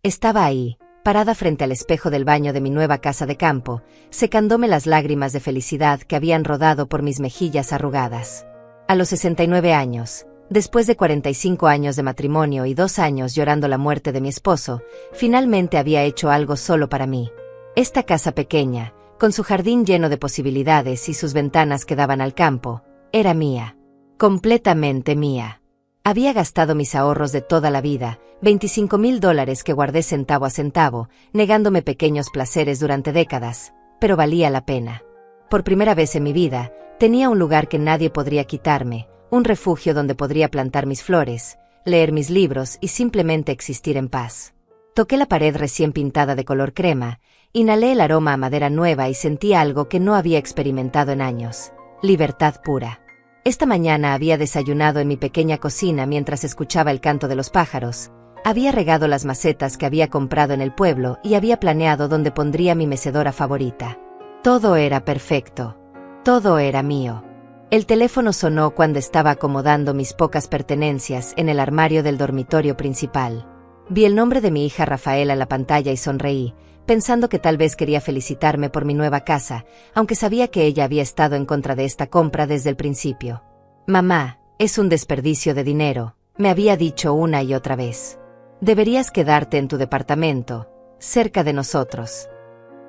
Estaba ahí, parada frente al espejo del baño de mi nueva casa de campo, secándome las lágrimas de felicidad que habían rodado por mis mejillas arrugadas. A los 69 años, después de 45 años de matrimonio y 2 años llorando la muerte de mi esposo, finalmente había hecho algo solo para mí. Esta casa pequeña, con su jardín lleno de posibilidades y sus ventanas que daban al campo, era mía. Completamente mía. Había gastado mis ahorros de toda la vida, $25,000 que guardé centavo a centavo, negándome pequeños placeres durante décadas, pero valía la pena. Por primera vez en mi vida, tenía un lugar que nadie podría quitarme, un refugio donde podría plantar mis flores, leer mis libros y simplemente existir en paz. Toqué la pared recién pintada de color crema, inhalé el aroma a madera nueva y sentí algo que no había experimentado en años: libertad pura. Esta mañana había desayunado en mi pequeña cocina mientras escuchaba el canto de los pájaros, había regado las macetas que había comprado en el pueblo y había planeado dónde pondría mi mecedora favorita. Todo era perfecto. Todo era mío. El teléfono sonó cuando estaba acomodando mis pocas pertenencias en el armario del dormitorio principal. Vi el nombre de mi hija Rafaela en la pantalla y sonreí, pensando que tal vez quería felicitarme por mi nueva casa, aunque sabía que ella había estado en contra de esta compra desde el principio. «Mamá, es un desperdicio de dinero», me había dicho una y otra vez. «Deberías quedarte en tu departamento, cerca de nosotros».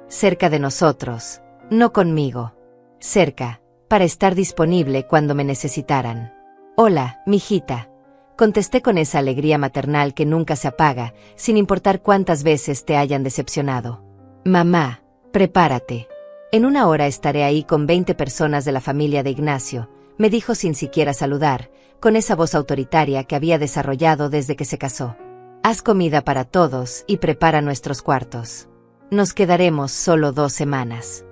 Cerca de nosotros, no conmigo. Cerca, para estar disponible cuando me necesitaran. «Hola, mijita», contesté con esa alegría maternal que nunca se apaga, sin importar cuántas veces te hayan decepcionado. «Mamá, prepárate. En 1 hora estaré ahí con 20 personas de la familia de Ignacio», me dijo sin siquiera saludar, con esa voz autoritaria que había desarrollado desde que se casó. «Haz comida para todos y prepara nuestros cuartos. Nos quedaremos solo 2 semanas».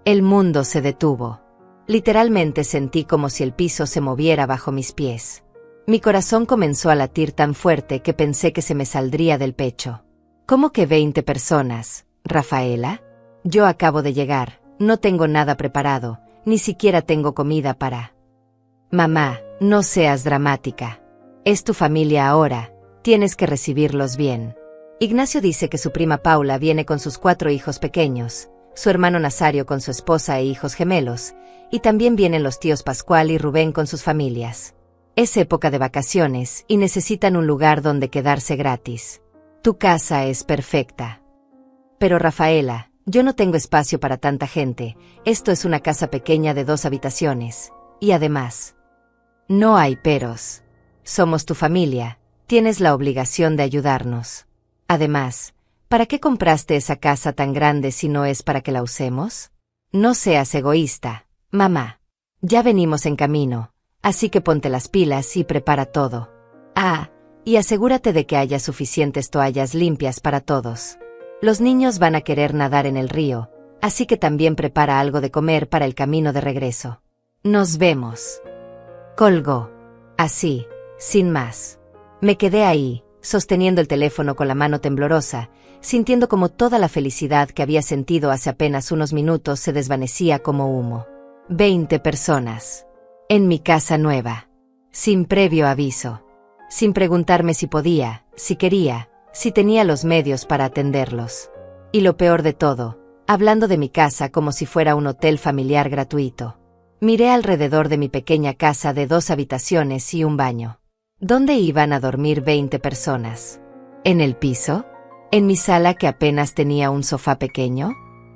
El mundo se detuvo. Literalmente sentí como si el piso se moviera bajo mis pies. Mi corazón comenzó a latir tan fuerte que pensé que se me saldría del pecho. ¿Cómo que 20 personas, Rafaela? Yo acabo de llegar, no tengo nada preparado, ni siquiera tengo comida para... Mamá, no seas dramática. Es tu familia ahora, tienes que recibirlos bien. Ignacio dice que su prima Paula viene con sus 4 hijos pequeños, su hermano Nazario con su esposa e hijos gemelos, y también vienen los tíos Pascual y Rubén con sus familias. Es época de vacaciones y necesitan un lugar donde quedarse gratis. Tu casa es perfecta. Pero Rafaela, yo no tengo espacio para tanta gente, esto es una casa pequeña de 2 habitaciones, y además... No hay peros. Somos tu familia, tienes la obligación de ayudarnos. Además, ¿para qué compraste esa casa tan grande si no es para que la usemos? No seas egoísta, mamá. Ya venimos en camino. Así que ponte las pilas y prepara todo. Ah, y asegúrate de que haya suficientes toallas limpias para todos. Los niños van a querer nadar en el río, así que también prepara algo de comer para el camino de regreso. Nos vemos. Colgó. Así, sin más. Me quedé ahí, sosteniendo el teléfono con la mano temblorosa, sintiendo como toda la felicidad que había sentido hace apenas unos minutos se desvanecía como humo. 20 personas. En mi casa nueva. Sin previo aviso. Sin preguntarme si podía, si quería, si tenía los medios para atenderlos. Y lo peor de todo, hablando de mi casa como si fuera un hotel familiar gratuito. Miré alrededor de mi pequeña casa de 2 habitaciones y un baño. ¿Dónde iban a dormir 20 personas? ¿En el piso? ¿En mi sala que apenas tenía un sofá pequeño?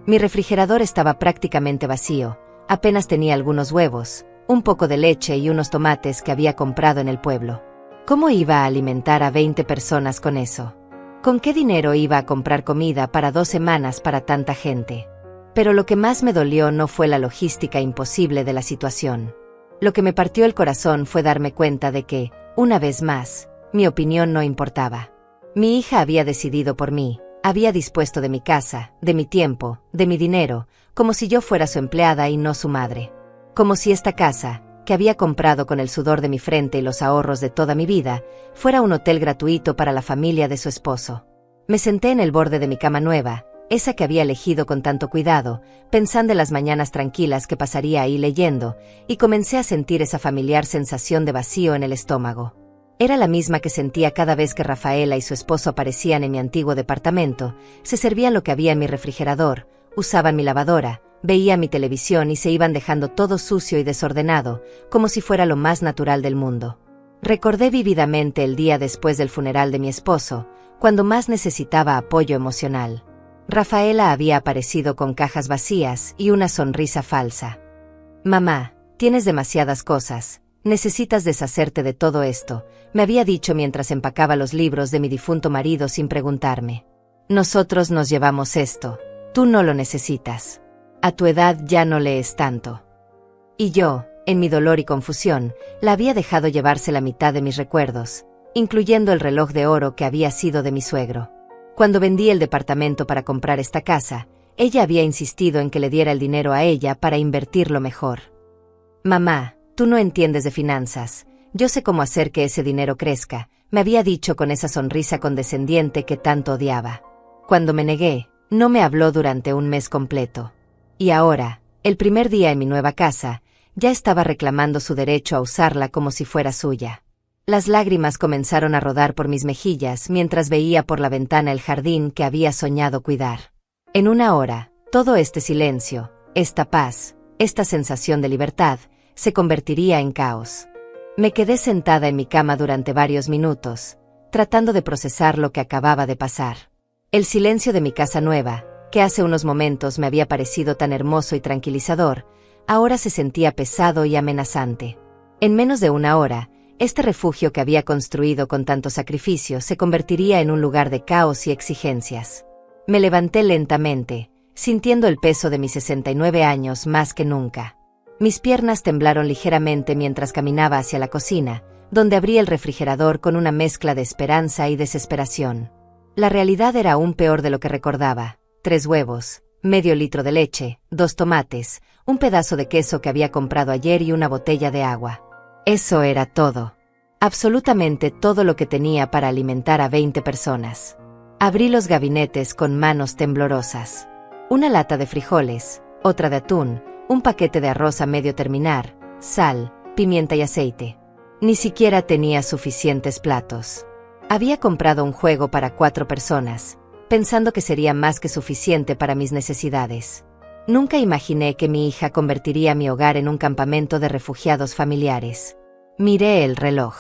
Mi refrigerador estaba prácticamente vacío, apenas tenía algunos huevos, un poco de leche y unos tomates que había comprado en el pueblo. ¿Cómo iba a alimentar a 20 personas con eso? ¿Con qué dinero iba a comprar comida para 2 semanas para tanta gente? Pero lo que más me dolió no fue la logística imposible de la situación. Lo que me partió el corazón fue darme cuenta de que, una vez más, mi opinión no importaba. Mi hija había decidido por mí, había dispuesto de mi casa, de mi tiempo, de mi dinero, como si yo fuera su empleada y no su madre. Como si esta casa, que había comprado con el sudor de mi frente y los ahorros de toda mi vida, fuera un hotel gratuito para la familia de su esposo. Me senté en el borde de mi cama nueva, esa que había elegido con tanto cuidado, pensando en las mañanas tranquilas que pasaría ahí leyendo, y comencé a sentir esa familiar sensación de vacío en el estómago. Era la misma que sentía cada vez que Rafaela y su esposo aparecían en mi antiguo departamento, se servían lo que había en mi refrigerador, usaban mi lavadora, veían mi televisión y se iban dejando todo sucio y desordenado, como si fuera lo más natural del mundo. Recordé vívidamente el día después del funeral de mi esposo, cuando más necesitaba apoyo emocional. Rafaela había aparecido con cajas vacías y una sonrisa falsa. «Mamá, tienes demasiadas cosas. Necesitas deshacerte de todo esto», me había dicho mientras empacaba los libros de mi difunto marido sin preguntarme. «Nosotros nos llevamos esto. Tú no lo necesitas. A tu edad ya no lees tanto». Y yo, en mi dolor y confusión, la había dejado llevarse la mitad de mis recuerdos, incluyendo el reloj de oro que había sido de mi suegro. Cuando vendí el departamento para comprar esta casa, ella había insistido en que le diera el dinero a ella para invertirlo mejor. «Mamá, tú no entiendes de finanzas. Yo sé cómo hacer que ese dinero crezca», me había dicho con esa sonrisa condescendiente que tanto odiaba. Cuando me negué, no me habló durante un mes completo. Y ahora, el primer día en mi nueva casa, ya estaba reclamando su derecho a usarla como si fuera suya. Las lágrimas comenzaron a rodar por mis mejillas mientras veía por la ventana el jardín que había soñado cuidar. En una hora, todo este silencio, esta paz, esta sensación de libertad, se convertiría en caos. Me quedé sentada en mi cama durante varios minutos, tratando de procesar lo que acababa de pasar. El silencio de mi casa nueva, que hace unos momentos me había parecido tan hermoso y tranquilizador, ahora se sentía pesado y amenazante. En menos de una hora, este refugio que había construido con tanto sacrificio se convertiría en un lugar de caos y exigencias. Me levanté lentamente, sintiendo el peso de mis 69 años más que nunca. Mis piernas temblaron ligeramente mientras caminaba hacia la cocina, donde abrí el refrigerador con una mezcla de esperanza y desesperación. La realidad era aún peor de lo que recordaba: 3 huevos, medio litro de leche, 2 tomates, un pedazo de queso que había comprado ayer y una botella de agua. Eso era todo. Absolutamente todo lo que tenía para alimentar a 20 personas. Abrí los gabinetes con manos temblorosas. Una lata de frijoles, otra de atún, un paquete de arroz a medio terminar, sal, pimienta y aceite. Ni siquiera tenía suficientes platos. Había comprado un juego para 4 personas, pensando que sería más que suficiente para mis necesidades. Nunca imaginé que mi hija convertiría mi hogar en un campamento de refugiados familiares. Miré el reloj.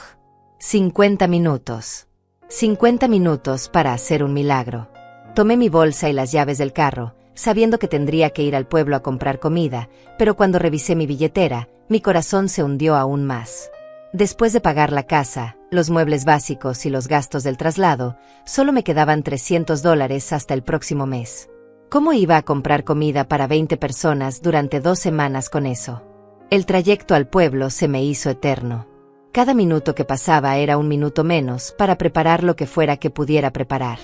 50 minutos. 50 minutos para hacer un milagro. Tomé mi bolsa y las llaves del carro, sabiendo que tendría que ir al pueblo a comprar comida, pero cuando revisé mi billetera, mi corazón se hundió aún más. Después de pagar la casa, los muebles básicos y los gastos del traslado, solo me quedaban $300 hasta el próximo mes. ¿Cómo iba a comprar comida para 20 personas durante 2 semanas con eso? El trayecto al pueblo se me hizo eterno. Cada minuto que pasaba era un minuto menos para preparar lo que fuera que pudiera preparar.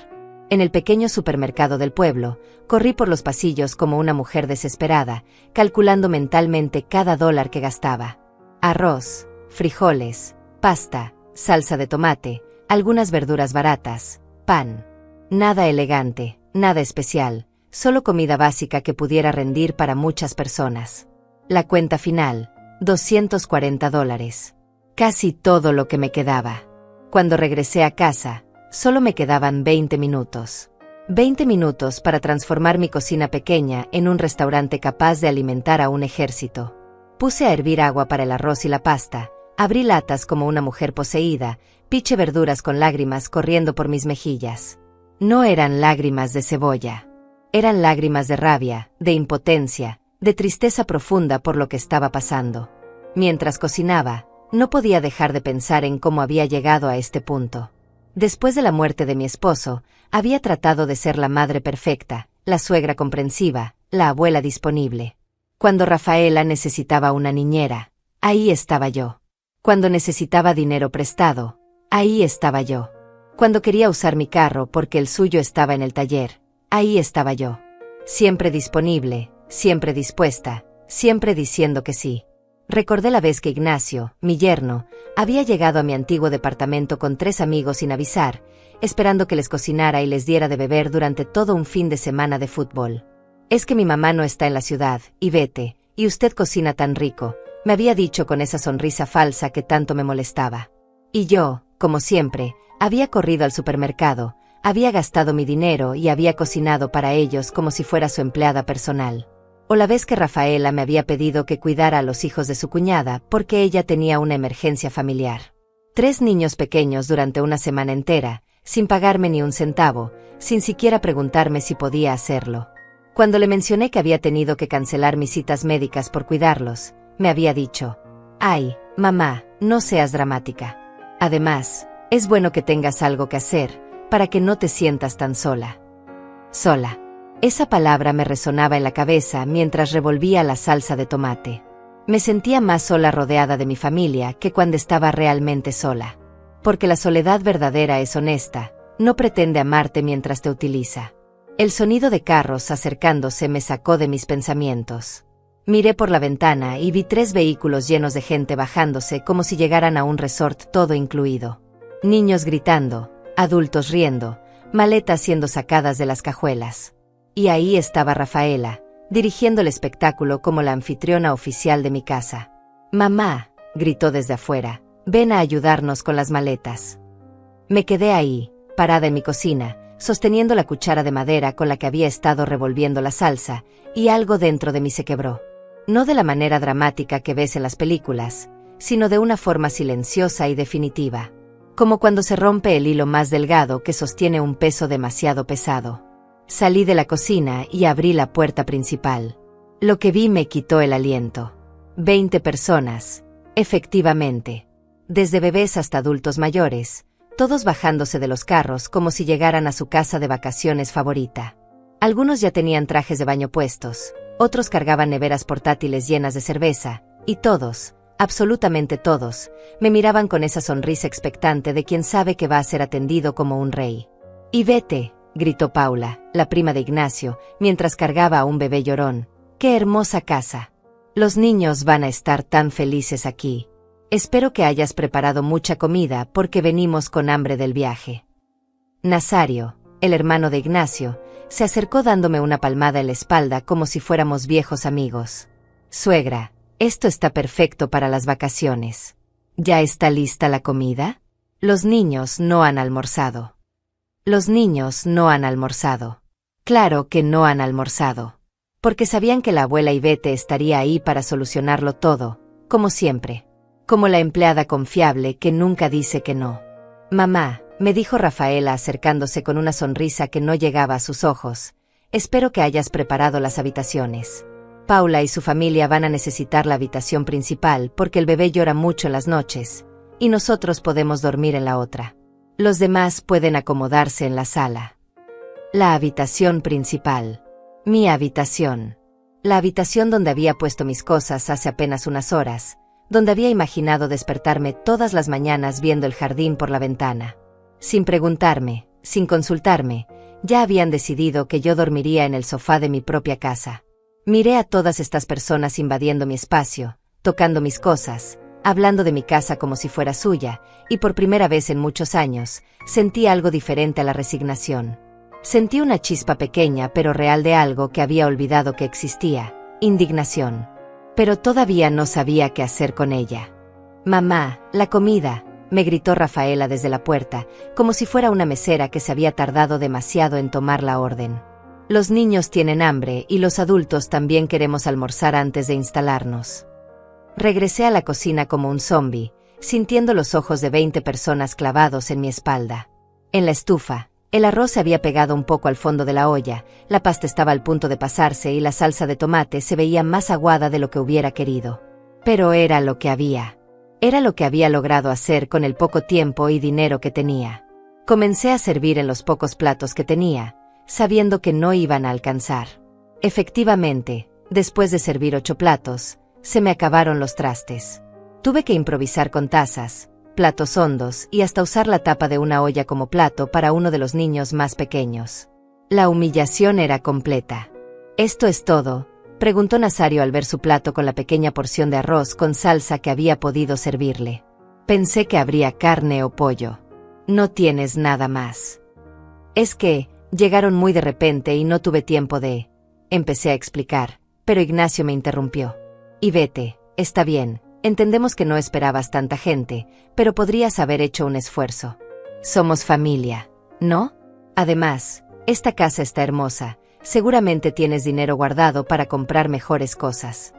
En el pequeño supermercado del pueblo, corrí por los pasillos como una mujer desesperada, calculando mentalmente cada dólar que gastaba. Arroz, frijoles, pasta, salsa de tomate, algunas verduras baratas, pan. Nada elegante, nada especial, solo comida básica que pudiera rendir para muchas personas. La cuenta final, $240. Casi todo lo que me quedaba. Cuando regresé a casa, solo me quedaban 20 minutos. 20 minutos para transformar mi cocina pequeña en un restaurante capaz de alimentar a un ejército. Puse a hervir agua para el arroz y la pasta, abrí latas como una mujer poseída, piché verduras con lágrimas corriendo por mis mejillas. No eran lágrimas de cebolla. Eran lágrimas de rabia, de impotencia, de tristeza profunda por lo que estaba pasando. Mientras cocinaba, no podía dejar de pensar en cómo había llegado a este punto. Después de la muerte de mi esposo, había tratado de ser la madre perfecta, la suegra comprensiva, la abuela disponible. Cuando Rafaela necesitaba una niñera, ahí estaba yo. Cuando necesitaba dinero prestado, ahí estaba yo. Cuando quería usar mi carro porque el suyo estaba en el taller, ahí estaba yo. Siempre disponible, siempre dispuesta, siempre diciendo que sí. Recordé la vez que Ignacio, mi yerno, había llegado a mi antiguo departamento con 3 amigos sin avisar, esperando que les cocinara y les diera de beber durante todo un fin de semana de fútbol. «Es que mi mamá no está en la ciudad, y vete, y usted cocina tan rico», me había dicho con esa sonrisa falsa que tanto me molestaba. Y yo, como siempre, había corrido al supermercado, había gastado mi dinero y había cocinado para ellos como si fuera su empleada personal. O la vez que Rafaela me había pedido que cuidara a los hijos de su cuñada porque ella tenía una emergencia familiar. 3 niños pequeños durante una semana entera, sin pagarme ni un centavo, sin siquiera preguntarme si podía hacerlo. Cuando le mencioné que había tenido que cancelar mis citas médicas por cuidarlos, me había dicho: «Ay, mamá, no seas dramática. Además, es bueno que tengas algo que hacer, para que no te sientas tan sola». Sola. Esa palabra me resonaba en la cabeza mientras revolvía la salsa de tomate. Me sentía más sola rodeada de mi familia que cuando estaba realmente sola. Porque la soledad verdadera es honesta, no pretende amarte mientras te utiliza. El sonido de carros acercándose me sacó de mis pensamientos. Miré por la ventana y vi 3 vehículos llenos de gente bajándose como si llegaran a un resort todo incluido. Niños gritando, adultos riendo, maletas siendo sacadas de las cajuelas. Y ahí estaba Rafaela, dirigiendo el espectáculo como la anfitriona oficial de mi casa. «Mamá», gritó desde afuera, «ven a ayudarnos con las maletas». Me quedé ahí, parada en mi cocina, sosteniendo la cuchara de madera con la que había estado revolviendo la salsa, y algo dentro de mí se quebró. No de la manera dramática que ves en las películas, sino de una forma silenciosa y definitiva. Como cuando se rompe el hilo más delgado que sostiene un peso demasiado pesado. Salí de la cocina y abrí la puerta principal. Lo que vi me quitó el aliento. 20 personas, efectivamente. Desde bebés hasta adultos mayores, todos bajándose de los carros como si llegaran a su casa de vacaciones favorita. Algunos ya tenían trajes de baño puestos, otros cargaban neveras portátiles llenas de cerveza, y todos, absolutamente todos, me miraban con esa sonrisa expectante de quien sabe que va a ser atendido como un rey. «Y vete», gritó Paula, la prima de Ignacio, mientras cargaba a un bebé llorón. «¡Qué hermosa casa! Los niños van a estar tan felices aquí. Espero que hayas preparado mucha comida porque venimos con hambre del viaje». Nazario, el hermano de Ignacio, se acercó dándome una palmada en la espalda como si fuéramos viejos amigos. «Suegra, esto está perfecto para las vacaciones. ¿Ya está lista la comida? Los niños no han almorzado». Los niños no han almorzado. Claro que no han almorzado. Porque sabían que la abuela Ivete estaría ahí para solucionarlo todo, como siempre. Como la empleada confiable que nunca dice que no. «Mamá», me dijo Rafaela acercándose con una sonrisa que no llegaba a sus ojos, «espero que hayas preparado las habitaciones. Paula y su familia van a necesitar la habitación principal porque el bebé llora mucho en las noches, y nosotros podemos dormir en la otra. Los demás pueden acomodarse en la sala». La habitación principal. Mi habitación. La habitación donde había puesto mis cosas hace apenas unas horas, donde había imaginado despertarme todas las mañanas viendo el jardín por la ventana. Sin preguntarme, sin consultarme, ya habían decidido que yo dormiría en el sofá de mi propia casa. Miré a todas estas personas invadiendo mi espacio, tocando mis cosas, hablando de mi casa como si fuera suya, y por primera vez en muchos años, sentí algo diferente a la resignación. Sentí una chispa pequeña pero real de algo que había olvidado que existía, indignación. Pero todavía no sabía qué hacer con ella. «Mamá, la comida», me gritó Rafaela desde la puerta, como si fuera una mesera que se había tardado demasiado en tomar la orden. «Los niños tienen hambre y los adultos también queremos almorzar antes de instalarnos». Regresé a la cocina como un zombi, sintiendo los ojos de 20 personas clavados en mi espalda. En la estufa, el arroz se había pegado un poco al fondo de la olla, la pasta estaba al punto de pasarse y la salsa de tomate se veía más aguada de lo que hubiera querido. Pero era lo que había. Era lo que había logrado hacer con el poco tiempo y dinero que tenía. Comencé a servir en los pocos platos que tenía, sabiendo que no iban a alcanzar. Efectivamente, después de servir 8 platos, se me acabaron los trastes. Tuve que improvisar con tazas, platos hondos y hasta usar la tapa de una olla como plato para uno de los niños más pequeños. La humillación era completa. «¿Esto es todo?», preguntó Nazario al ver su plato con la pequeña porción de arroz con salsa que había podido servirle. «Pensé que habría carne o pollo. ¿No tienes nada más?» «Es que llegaron muy de repente y no tuve tiempo de…», empecé a explicar, pero Ignacio me interrumpió. «Y vete, está bien, Entendemos que no esperabas tanta gente, pero podrías haber hecho un esfuerzo. Somos familia, ¿no? Además, esta casa está hermosa. Seguramente tienes dinero guardado para comprar mejores cosas.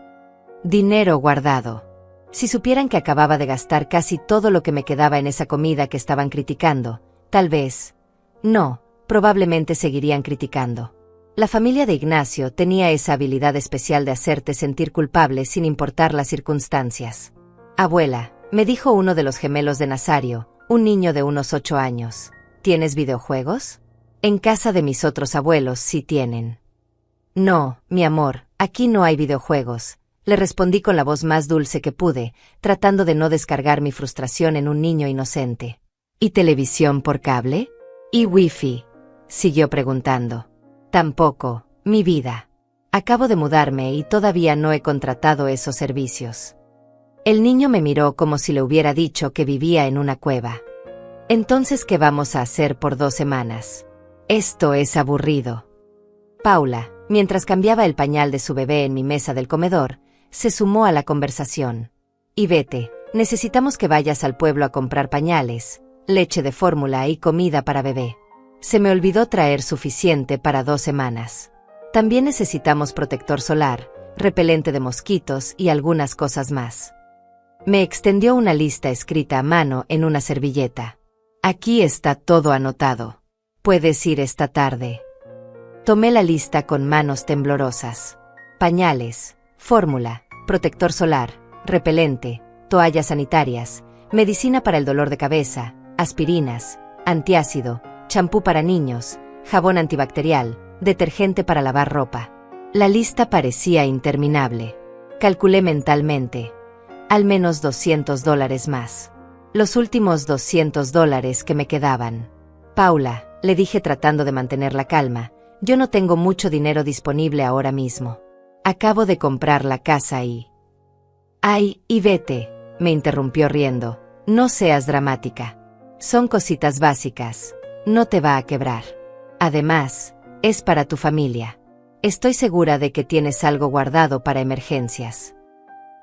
Dinero guardado. Si supieran que acababa de gastar casi todo lo que me quedaba en esa comida que estaban criticando, tal vez. No, probablemente seguirían criticando. La familia de Ignacio tenía esa habilidad especial de hacerte sentir culpable sin importar las circunstancias. Abuela, me dijo uno de los gemelos de Nazario, un niño de unos 8 años, ¿tienes videojuegos? En casa de mis otros abuelos sí tienen. No, mi amor, aquí no hay videojuegos, le respondí con la voz más dulce que pude, tratando de no descargar mi frustración en un niño inocente. ¿Y televisión por cable? ¿Y wifi? Siguió preguntando. Tampoco, mi vida. Acabo de mudarme y todavía no he contratado esos servicios. El niño me miró como si le hubiera dicho que vivía en una cueva. Entonces, ¿qué vamos a hacer por 2 semanas? Esto es aburrido. Paula, mientras cambiaba el pañal de su bebé en mi mesa del comedor, se sumó a la conversación. Y vete, necesitamos que vayas al pueblo a comprar pañales, leche de fórmula y comida para bebé. Se me olvidó traer suficiente para 2 semanas. También necesitamos protector solar, repelente de mosquitos y algunas cosas más. Me extendió una lista escrita a mano en una servilleta. Aquí está todo anotado. Puedes ir esta tarde. Tomé la lista con manos temblorosas. Pañales, fórmula, protector solar, repelente, toallas sanitarias, medicina para el dolor de cabeza, aspirinas, antiácido, champú para niños, jabón antibacterial, detergente para lavar ropa. La lista parecía interminable. Calculé mentalmente. Al menos $200 más. Los últimos $200 que me quedaban. Paula, le dije tratando de mantener la calma, yo no tengo mucho dinero disponible ahora mismo. Acabo de comprar la casa y... Ay, y vete, me interrumpió riendo, no seas dramática. Son cositas básicas, no te va a quebrar. Además, es para tu familia. Estoy segura de que tienes algo guardado para emergencias.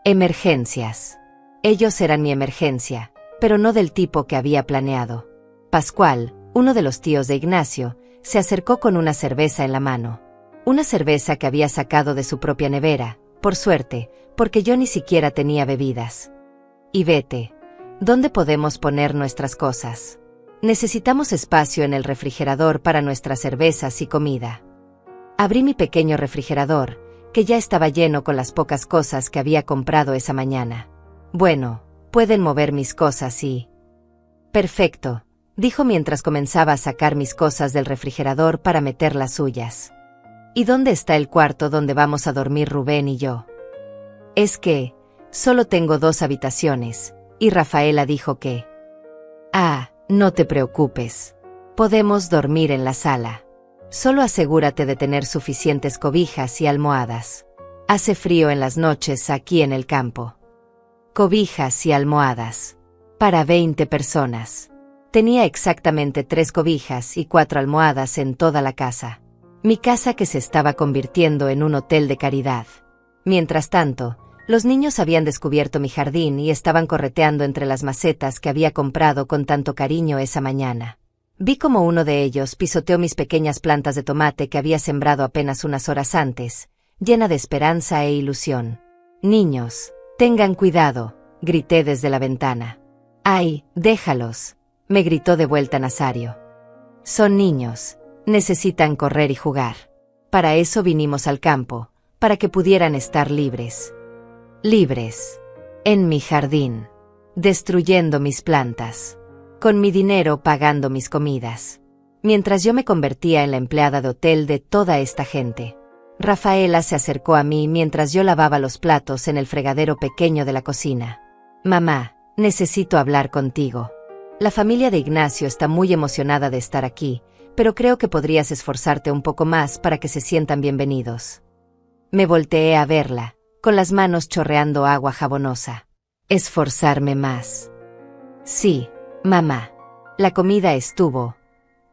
Emergencias. Ellos eran mi emergencia, pero no del tipo que había planeado. Pascual, uno de los tíos de Ignacio, se acercó con una cerveza en la mano. Una cerveza que había sacado de su propia nevera, por suerte, porque yo ni siquiera tenía bebidas. Y vete. ¿Dónde podemos poner nuestras cosas? Necesitamos espacio en el refrigerador para nuestras cervezas y comida. Abrí mi pequeño refrigerador, que ya estaba lleno con las pocas cosas que había comprado esa mañana. Bueno, pueden mover mis cosas y... Perfecto, dijo mientras comenzaba a sacar mis cosas del refrigerador para meter las suyas. ¿Y dónde está el cuarto donde vamos a dormir Rubén y yo? Es que, solo tengo 2 habitaciones, y Rafaela dijo que... Ah, no te preocupes. Podemos dormir en la sala. Solo asegúrate de tener suficientes cobijas y almohadas. Hace frío en las noches aquí en el campo. Cobijas y almohadas. Para 20 personas. Tenía exactamente 3 cobijas y 4 almohadas en toda la casa. Mi casa que se estaba convirtiendo en un hotel de caridad. Mientras tanto, los niños habían descubierto mi jardín y estaban correteando entre las macetas que había comprado con tanto cariño esa mañana. Vi como uno de ellos pisoteó mis pequeñas plantas de tomate que había sembrado apenas unas horas antes, llena de esperanza e ilusión. Niños, tengan cuidado, grité desde la ventana. ¡Ay, déjalos!, me gritó de vuelta Nazario. Son niños, necesitan correr y jugar. Para eso vinimos al campo, para que pudieran estar libres. Libres. En mi jardín. Destruyendo mis plantas. Con mi dinero pagando mis comidas. Mientras yo me convertía en la empleada de hotel de toda esta gente. Rafaela se acercó a mí mientras yo lavaba los platos en el fregadero pequeño de la cocina. Mamá, necesito hablar contigo. La familia de Ignacio está muy emocionada de estar aquí, pero creo que podrías esforzarte un poco más para que se sientan bienvenidos. Me volteé a verla, con las manos chorreando agua jabonosa. Esforzarme más. Sí, mamá. La comida estuvo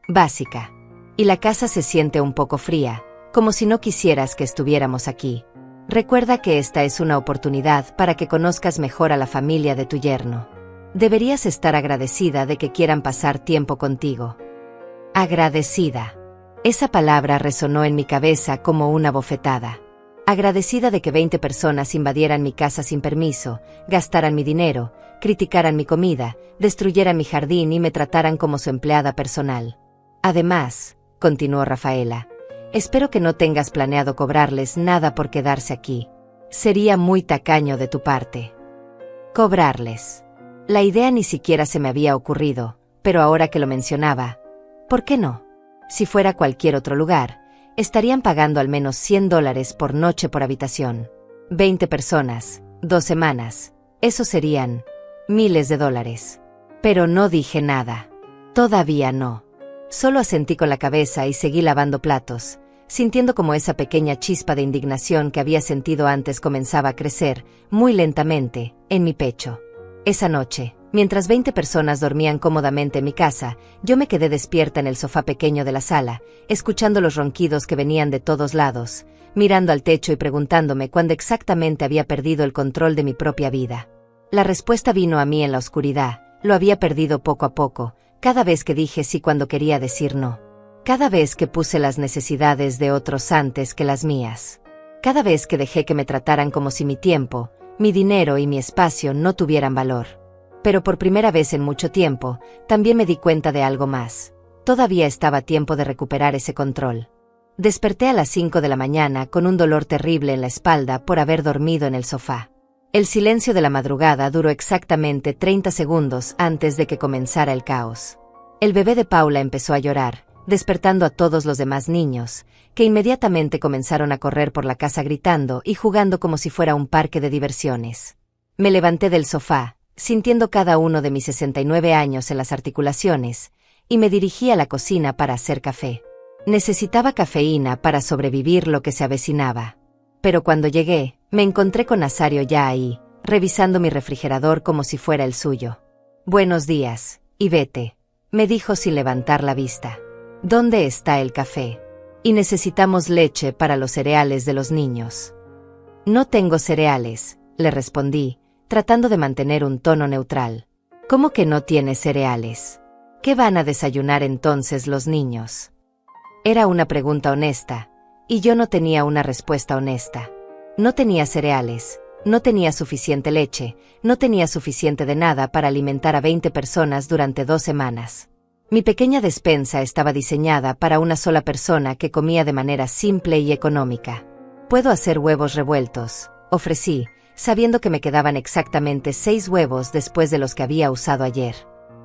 básica. Y la casa se siente un poco fría, como si no quisieras que estuviéramos aquí. Recuerda que esta es una oportunidad para que conozcas mejor a la familia de tu yerno. Deberías estar agradecida de que quieran pasar tiempo contigo. Agradecida. Esa palabra resonó en mi cabeza como una bofetada. Agradecida de que 20 personas invadieran mi casa sin permiso, gastaran mi dinero, criticaran mi comida, destruyeran mi jardín y me trataran como su empleada personal. Además, continuó Rafaela, espero que no tengas planeado cobrarles nada por quedarse aquí. Sería muy tacaño de tu parte. Cobrarles. La idea ni siquiera se me había ocurrido, pero ahora que lo mencionaba, ¿por qué no? Si fuera cualquier otro lugar, estarían pagando al menos $100 por noche por habitación. 20 personas, 2 semanas, eso serían miles de dólares. Pero no dije nada. Todavía no. Solo asentí con la cabeza y seguí lavando platos, sintiendo como esa pequeña chispa de indignación que había sentido antes comenzaba a crecer, muy lentamente, en mi pecho. Esa noche, mientras 20 personas dormían cómodamente en mi casa, yo me quedé despierta en el sofá pequeño de la sala, escuchando los ronquidos que venían de todos lados, mirando al techo y preguntándome cuándo exactamente había perdido el control de mi propia vida. La respuesta vino a mí en la oscuridad, lo había perdido poco a poco, cada vez que dije sí cuando quería decir no. Cada vez que puse las necesidades de otros antes que las mías. Cada vez que dejé que me trataran como si mi tiempo, mi dinero y mi espacio no tuvieran valor. Pero por primera vez en mucho tiempo, también me di cuenta de algo más. Todavía estaba a tiempo de recuperar ese control. Desperté a las 5 de la mañana con un dolor terrible en la espalda por haber dormido en el sofá. El silencio de la madrugada duró exactamente 30 segundos antes de que comenzara el caos. El bebé de Paula empezó a llorar, despertando a todos los demás niños, que inmediatamente comenzaron a correr por la casa gritando y jugando como si fuera un parque de diversiones. Me levanté del sofá, sintiendo cada uno de mis 69 años en las articulaciones, y me dirigí a la cocina para hacer café. Necesitaba cafeína para sobrevivir lo que se avecinaba. Pero cuando llegué, me encontré con Nazario ya ahí, revisando mi refrigerador como si fuera el suyo. «Buenos días, Ivete», me dijo sin levantar la vista. «¿Dónde está el café? Y necesitamos leche para los cereales de los niños». «No tengo cereales», le respondí, tratando de mantener un tono neutral. «¿Cómo que no tienes cereales? ¿Qué van a desayunar entonces los niños?» Era una pregunta honesta, y yo no tenía una respuesta honesta. No tenía cereales, no tenía suficiente leche, no tenía suficiente de nada para alimentar a 20 personas durante 2 semanas. Mi pequeña despensa estaba diseñada para una sola persona que comía de manera simple y económica. «Puedo hacer huevos revueltos», ofrecí, sabiendo que me quedaban exactamente 6 huevos después de los que había usado ayer.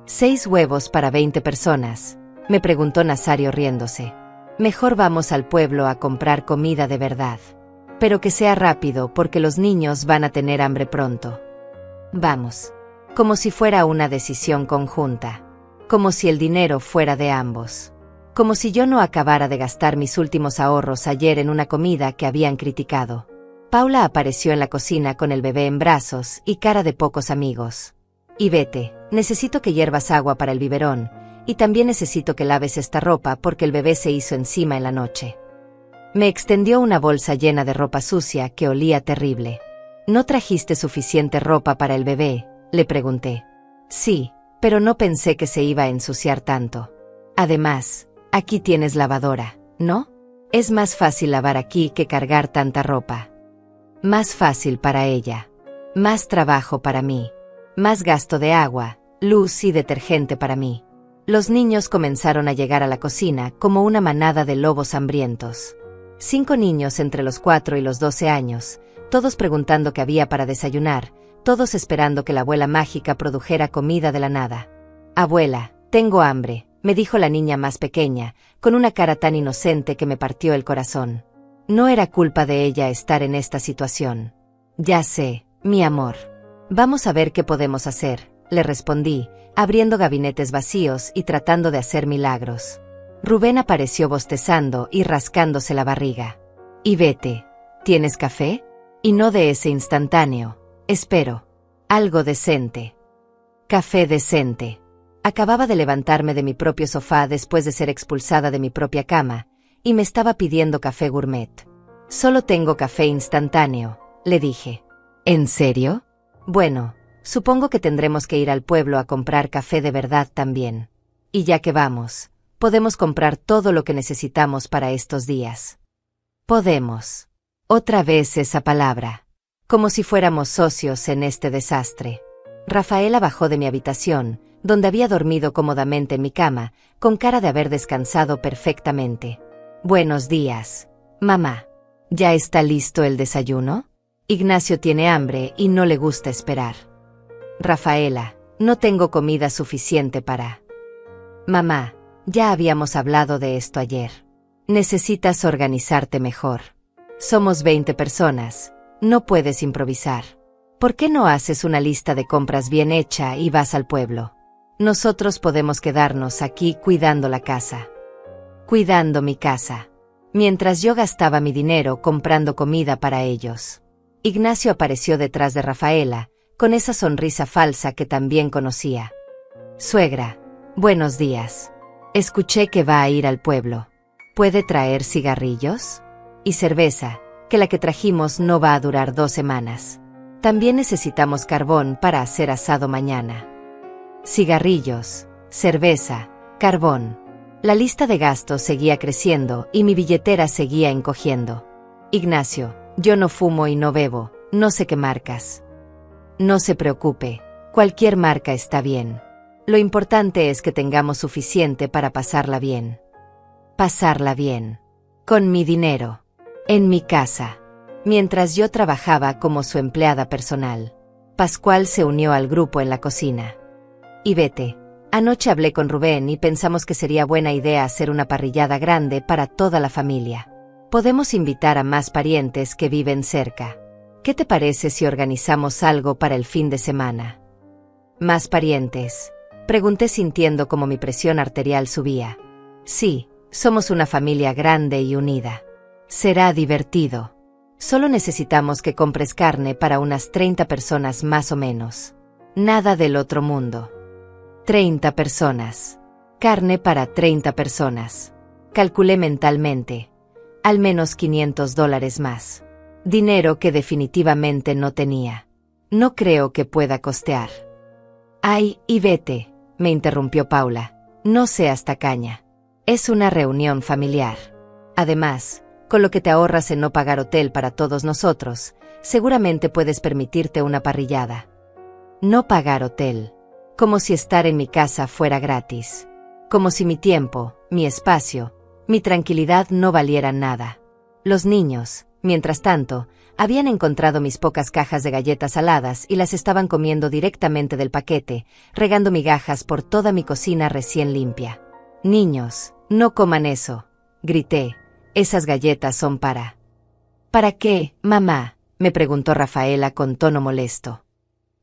«¿6 huevos para 20 personas?», me preguntó Nazario riéndose. «Mejor vamos al pueblo a comprar comida de verdad. Pero que sea rápido porque los niños van a tener hambre pronto». «Vamos». Como si fuera una decisión conjunta. Como si el dinero fuera de ambos. Como si yo no acabara de gastar mis últimos ahorros ayer en una comida que habían criticado. Paula apareció en la cocina con el bebé en brazos y cara de pocos amigos. «Ivete, necesito que hiervas agua para el biberón, y también necesito que laves esta ropa porque el bebé se hizo encima en la noche». Me extendió una bolsa llena de ropa sucia que olía terrible. «¿No trajiste suficiente ropa para el bebé?», le pregunté. «Sí, pero no pensé que se iba a ensuciar tanto. Además, aquí tienes lavadora, ¿no? Es más fácil lavar aquí que cargar tanta ropa». Más fácil para ella. Más trabajo para mí. Más gasto de agua, luz y detergente para mí. Los niños comenzaron a llegar a la cocina como una manada de lobos hambrientos. 5 niños entre los 4 y los 12 años, todos preguntando qué había para desayunar, todos esperando que la abuela mágica produjera comida de la nada. «Abuela, tengo hambre», me dijo la niña más pequeña, con una cara tan inocente que me partió el corazón. No era culpa de ella estar en esta situación. «Ya sé, mi amor. Vamos a ver qué podemos hacer», le respondí, abriendo gabinetes vacíos y tratando de hacer milagros. Rubén apareció bostezando y rascándose la barriga. «Ivete, ¿tienes café?» «Y no de ese instantáneo. Espero. Algo decente». «Café decente». Acababa de levantarme de mi propio sofá después de ser expulsada de mi propia cama, y me estaba pidiendo café gourmet. Solo tengo café instantáneo, le dije. ¿En serio? Bueno, supongo que tendremos que ir al pueblo a comprar café de verdad también. Y ya que vamos, podemos comprar todo lo que necesitamos para estos días. Podemos. Otra vez esa palabra. Como si fuéramos socios en este desastre. Rafaela bajó de mi habitación, donde había dormido cómodamente en mi cama, con cara de haber descansado perfectamente. Buenos días, mamá. ¿Ya está listo el desayuno? Ignacio tiene hambre y no le gusta esperar. Rafaela, no tengo comida suficiente para... Mamá, ya habíamos hablado de esto ayer. Necesitas organizarte mejor. Somos 20 personas, no puedes improvisar. ¿Por qué no haces una lista de compras bien hecha y vas al pueblo? Nosotros podemos quedarnos aquí cuidando la casa. Cuidando mi casa. Mientras yo gastaba mi dinero comprando comida para ellos. Ignacio apareció detrás de Rafaela, con esa sonrisa falsa que también conocía. Suegra, buenos días. Escuché que va a ir al pueblo. ¿Puede traer cigarrillos? Y cerveza, que la que trajimos no va a durar 2 semanas. También necesitamos carbón para hacer asado mañana. Cigarrillos, cerveza, carbón. La lista de gastos seguía creciendo y mi billetera seguía encogiendo. Ignacio, yo no fumo y no bebo, no sé qué marcas. No se preocupe, cualquier marca está bien. Lo importante es que tengamos suficiente para pasarla bien. Pasarla bien. Con mi dinero. En mi casa. Mientras yo trabajaba como su empleada personal. Pascual se unió al grupo en la cocina. Y vete. Anoche hablé con Rubén y pensamos que sería buena idea hacer una parrillada grande para toda la familia. Podemos invitar a más parientes que viven cerca. ¿Qué te parece si organizamos algo para el fin de semana? ¿Más parientes? Pregunté sintiendo como mi presión arterial subía. Sí, somos una familia grande y unida. Será divertido. Solo necesitamos que compres carne para unas 30 personas más o menos. Nada del otro mundo. 30 personas. Carne para 30 personas. Calculé mentalmente. Al menos $500 más. Dinero que definitivamente no tenía. No creo que pueda costear. Ay, y vete, me interrumpió Paula. No seas tacaña. Es una reunión familiar. Además, con lo que te ahorras en no pagar hotel para todos nosotros, seguramente puedes permitirte una parrillada. No pagar hotel. Como si estar en mi casa fuera gratis. Como si mi tiempo, mi espacio, mi tranquilidad no valieran nada. Los niños, mientras tanto, habían encontrado mis pocas cajas de galletas saladas y las estaban comiendo directamente del paquete, regando migajas por toda mi cocina recién limpia. Niños, no coman eso, grité. Esas galletas son para... ¿Para qué, mamá?, me preguntó Rafaela con tono molesto.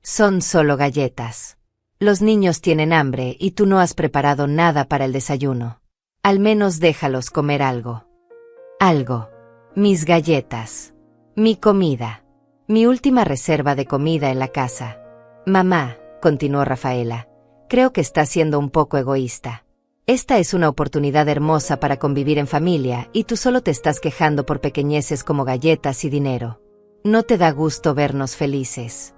Son solo galletas. Los niños tienen hambre y tú no has preparado nada para el desayuno. Al menos déjalos comer algo. Algo. Mis galletas. Mi comida. Mi última reserva de comida en la casa. Mamá, continuó Rafaela, creo que estás siendo un poco egoísta. Esta es una oportunidad hermosa para convivir en familia y tú solo te estás quejando por pequeñeces como galletas y dinero. ¿No te da gusto vernos felices?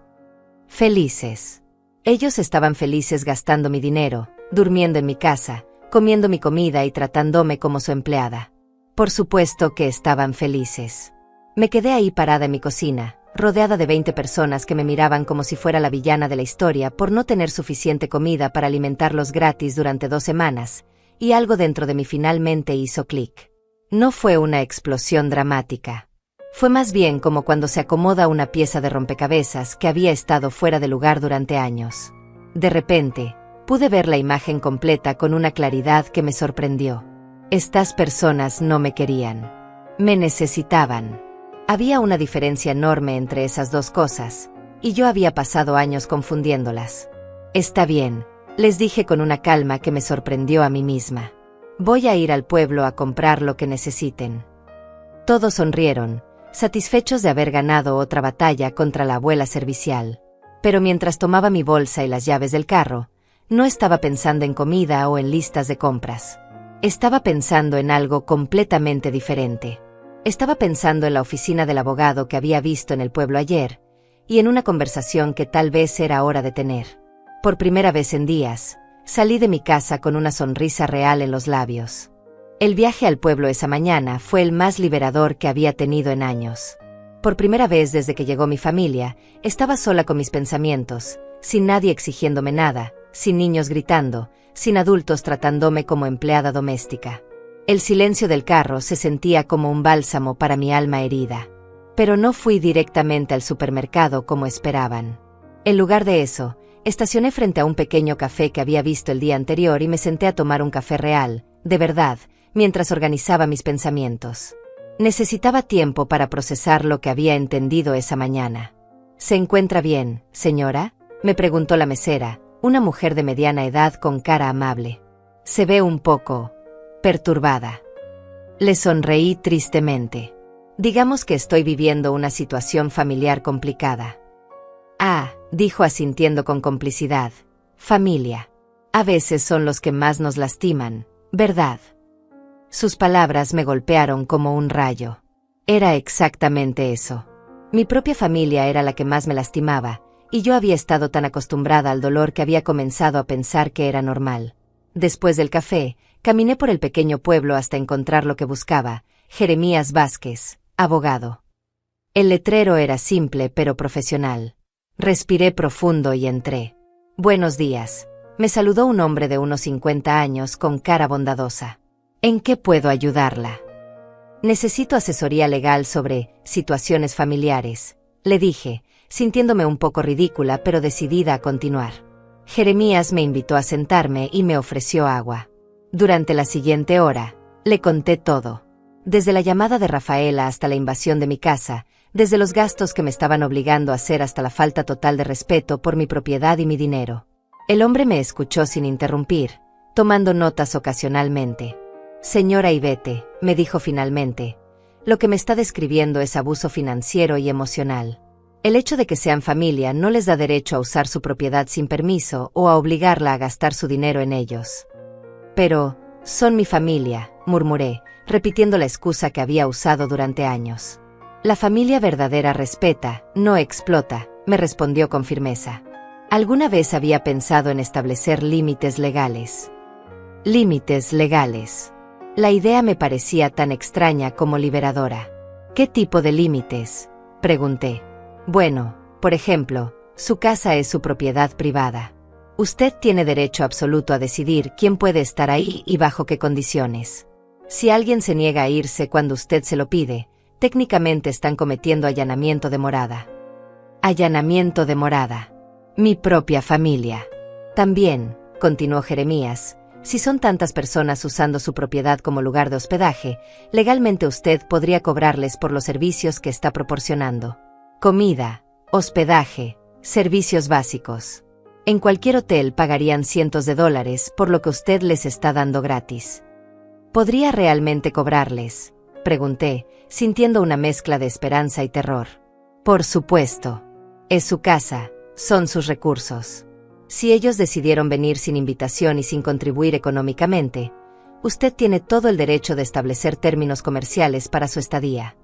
Felices. Ellos estaban felices gastando mi dinero, durmiendo en mi casa, comiendo mi comida y tratándome como su empleada. Por supuesto que estaban felices. Me quedé ahí parada en mi cocina, rodeada de 20 personas que me miraban como si fuera la villana de la historia por no tener suficiente comida para alimentarlos gratis durante 2 semanas, y algo dentro de mí finalmente hizo clic. No fue una explosión dramática. Fue más bien como cuando se acomoda una pieza de rompecabezas que había estado fuera de lugar durante años. De repente, pude ver la imagen completa con una claridad que me sorprendió. Estas personas no me querían. Me necesitaban. Había una diferencia enorme entre esas dos cosas, y yo había pasado años confundiéndolas. Está bien, les dije con una calma que me sorprendió a mí misma. Voy a ir al pueblo a comprar lo que necesiten. Todos sonrieron, satisfechos de haber ganado otra batalla contra la abuela servicial. Pero mientras tomaba mi bolsa y las llaves del carro, no estaba pensando en comida o en listas de compras. Estaba pensando en algo completamente diferente. Estaba pensando en la oficina del abogado que había visto en el pueblo ayer, y en una conversación que tal vez era hora de tener. Por primera vez en días, salí de mi casa con una sonrisa real en los labios. El viaje al pueblo esa mañana fue el más liberador que había tenido en años. Por primera vez desde que llegó mi familia, estaba sola con mis pensamientos, sin nadie exigiéndome nada, sin niños gritando, sin adultos tratándome como empleada doméstica. El silencio del carro se sentía como un bálsamo para mi alma herida. Pero no fui directamente al supermercado como esperaban. En lugar de eso, estacioné frente a un pequeño café que había visto el día anterior y me senté a tomar un café real, de verdad, mientras organizaba mis pensamientos. Necesitaba tiempo para procesar lo que había entendido esa mañana. ¿Se encuentra bien, señora?, me preguntó la mesera, una mujer de mediana edad con cara amable. Se ve un poco perturbada. Le sonreí tristemente. Digamos que estoy viviendo una situación familiar complicada. Ah, dijo asintiendo con complicidad. Familia. A veces son los que más nos lastiman, ¿verdad? Sus palabras me golpearon como un rayo. Era exactamente eso. Mi propia familia era la que más me lastimaba, y yo había estado tan acostumbrada al dolor que había comenzado a pensar que era normal. Después del café, caminé por el pequeño pueblo hasta encontrar lo que buscaba, Jeremías Vázquez, abogado. El letrero era simple pero profesional. Respiré profundo y entré. Buenos días. Me saludó un hombre de unos 50 años con cara bondadosa. ¿En qué puedo ayudarla? Necesito asesoría legal sobre situaciones familiares, le dije, sintiéndome un poco ridícula pero decidida a continuar. Jeremías me invitó a sentarme y me ofreció agua. Durante la siguiente hora, le conté todo. Desde la llamada de Rafaela hasta la invasión de mi casa, desde los gastos que me estaban obligando a hacer hasta la falta total de respeto por mi propiedad y mi dinero. El hombre me escuchó sin interrumpir, tomando notas ocasionalmente. Señora Ivete, me dijo finalmente, lo que me está describiendo es abuso financiero y emocional. El hecho de que sean familia no les da derecho a usar su propiedad sin permiso o a obligarla a gastar su dinero en ellos. Pero, son mi familia, murmuré, repitiendo la excusa que había usado durante años. La familia verdadera respeta, no explota, me respondió con firmeza. ¿Alguna vez había pensado en establecer límites legales? Límites legales. La idea me parecía tan extraña como liberadora. ¿Qué tipo de límites?, pregunté. Bueno, por ejemplo, su casa es su propiedad privada. Usted tiene derecho absoluto a decidir quién puede estar ahí y bajo qué condiciones. Si alguien se niega a irse cuando usted se lo pide, técnicamente están cometiendo allanamiento de morada. Allanamiento de morada. Mi propia familia. También, continuó Jeremías, si son tantas personas usando su propiedad como lugar de hospedaje, legalmente usted podría cobrarles por los servicios que está proporcionando. Comida, hospedaje, servicios básicos. En cualquier hotel pagarían cientos de dólares por lo que usted les está dando gratis. ¿Podría realmente cobrarles?, pregunté, sintiendo una mezcla de esperanza y terror. Por supuesto. Es su casa, son sus recursos. Si ellos decidieron venir sin invitación y sin contribuir económicamente, usted tiene todo el derecho de establecer términos comerciales para su estadía.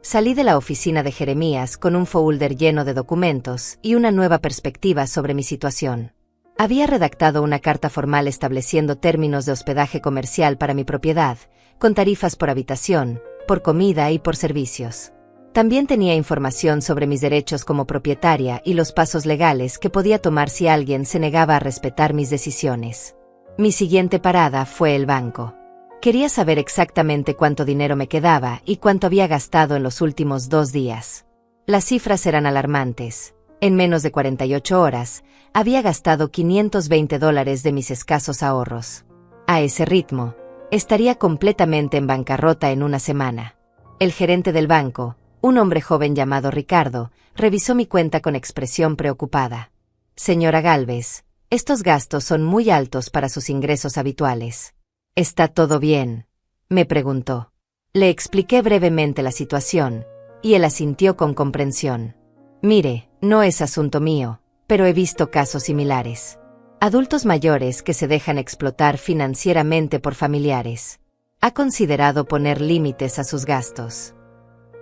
Salí de la oficina de Jeremías con un folder lleno de documentos y una nueva perspectiva sobre mi situación. Había redactado una carta formal estableciendo términos de hospedaje comercial para mi propiedad, con tarifas por habitación, por comida y por servicios. También tenía información sobre mis derechos como propietaria y los pasos legales que podía tomar si alguien se negaba a respetar mis decisiones. Mi siguiente parada fue el banco. Quería saber exactamente cuánto dinero me quedaba y cuánto había gastado en los últimos 2 días. Las cifras eran alarmantes. En menos de 48 horas, había gastado $520 de mis escasos ahorros. A ese ritmo, estaría completamente en bancarrota en una semana. El gerente del banco, un hombre joven llamado Ricardo, revisó mi cuenta con expresión preocupada. Señora Gálvez, estos gastos son muy altos para sus ingresos habituales. ¿Está todo bien?, me preguntó. Le expliqué brevemente la situación, y él asintió con comprensión. Mire, no es asunto mío, pero he visto casos similares. Adultos mayores que se dejan explotar financieramente por familiares. ¿Ha considerado poner límites a sus gastos?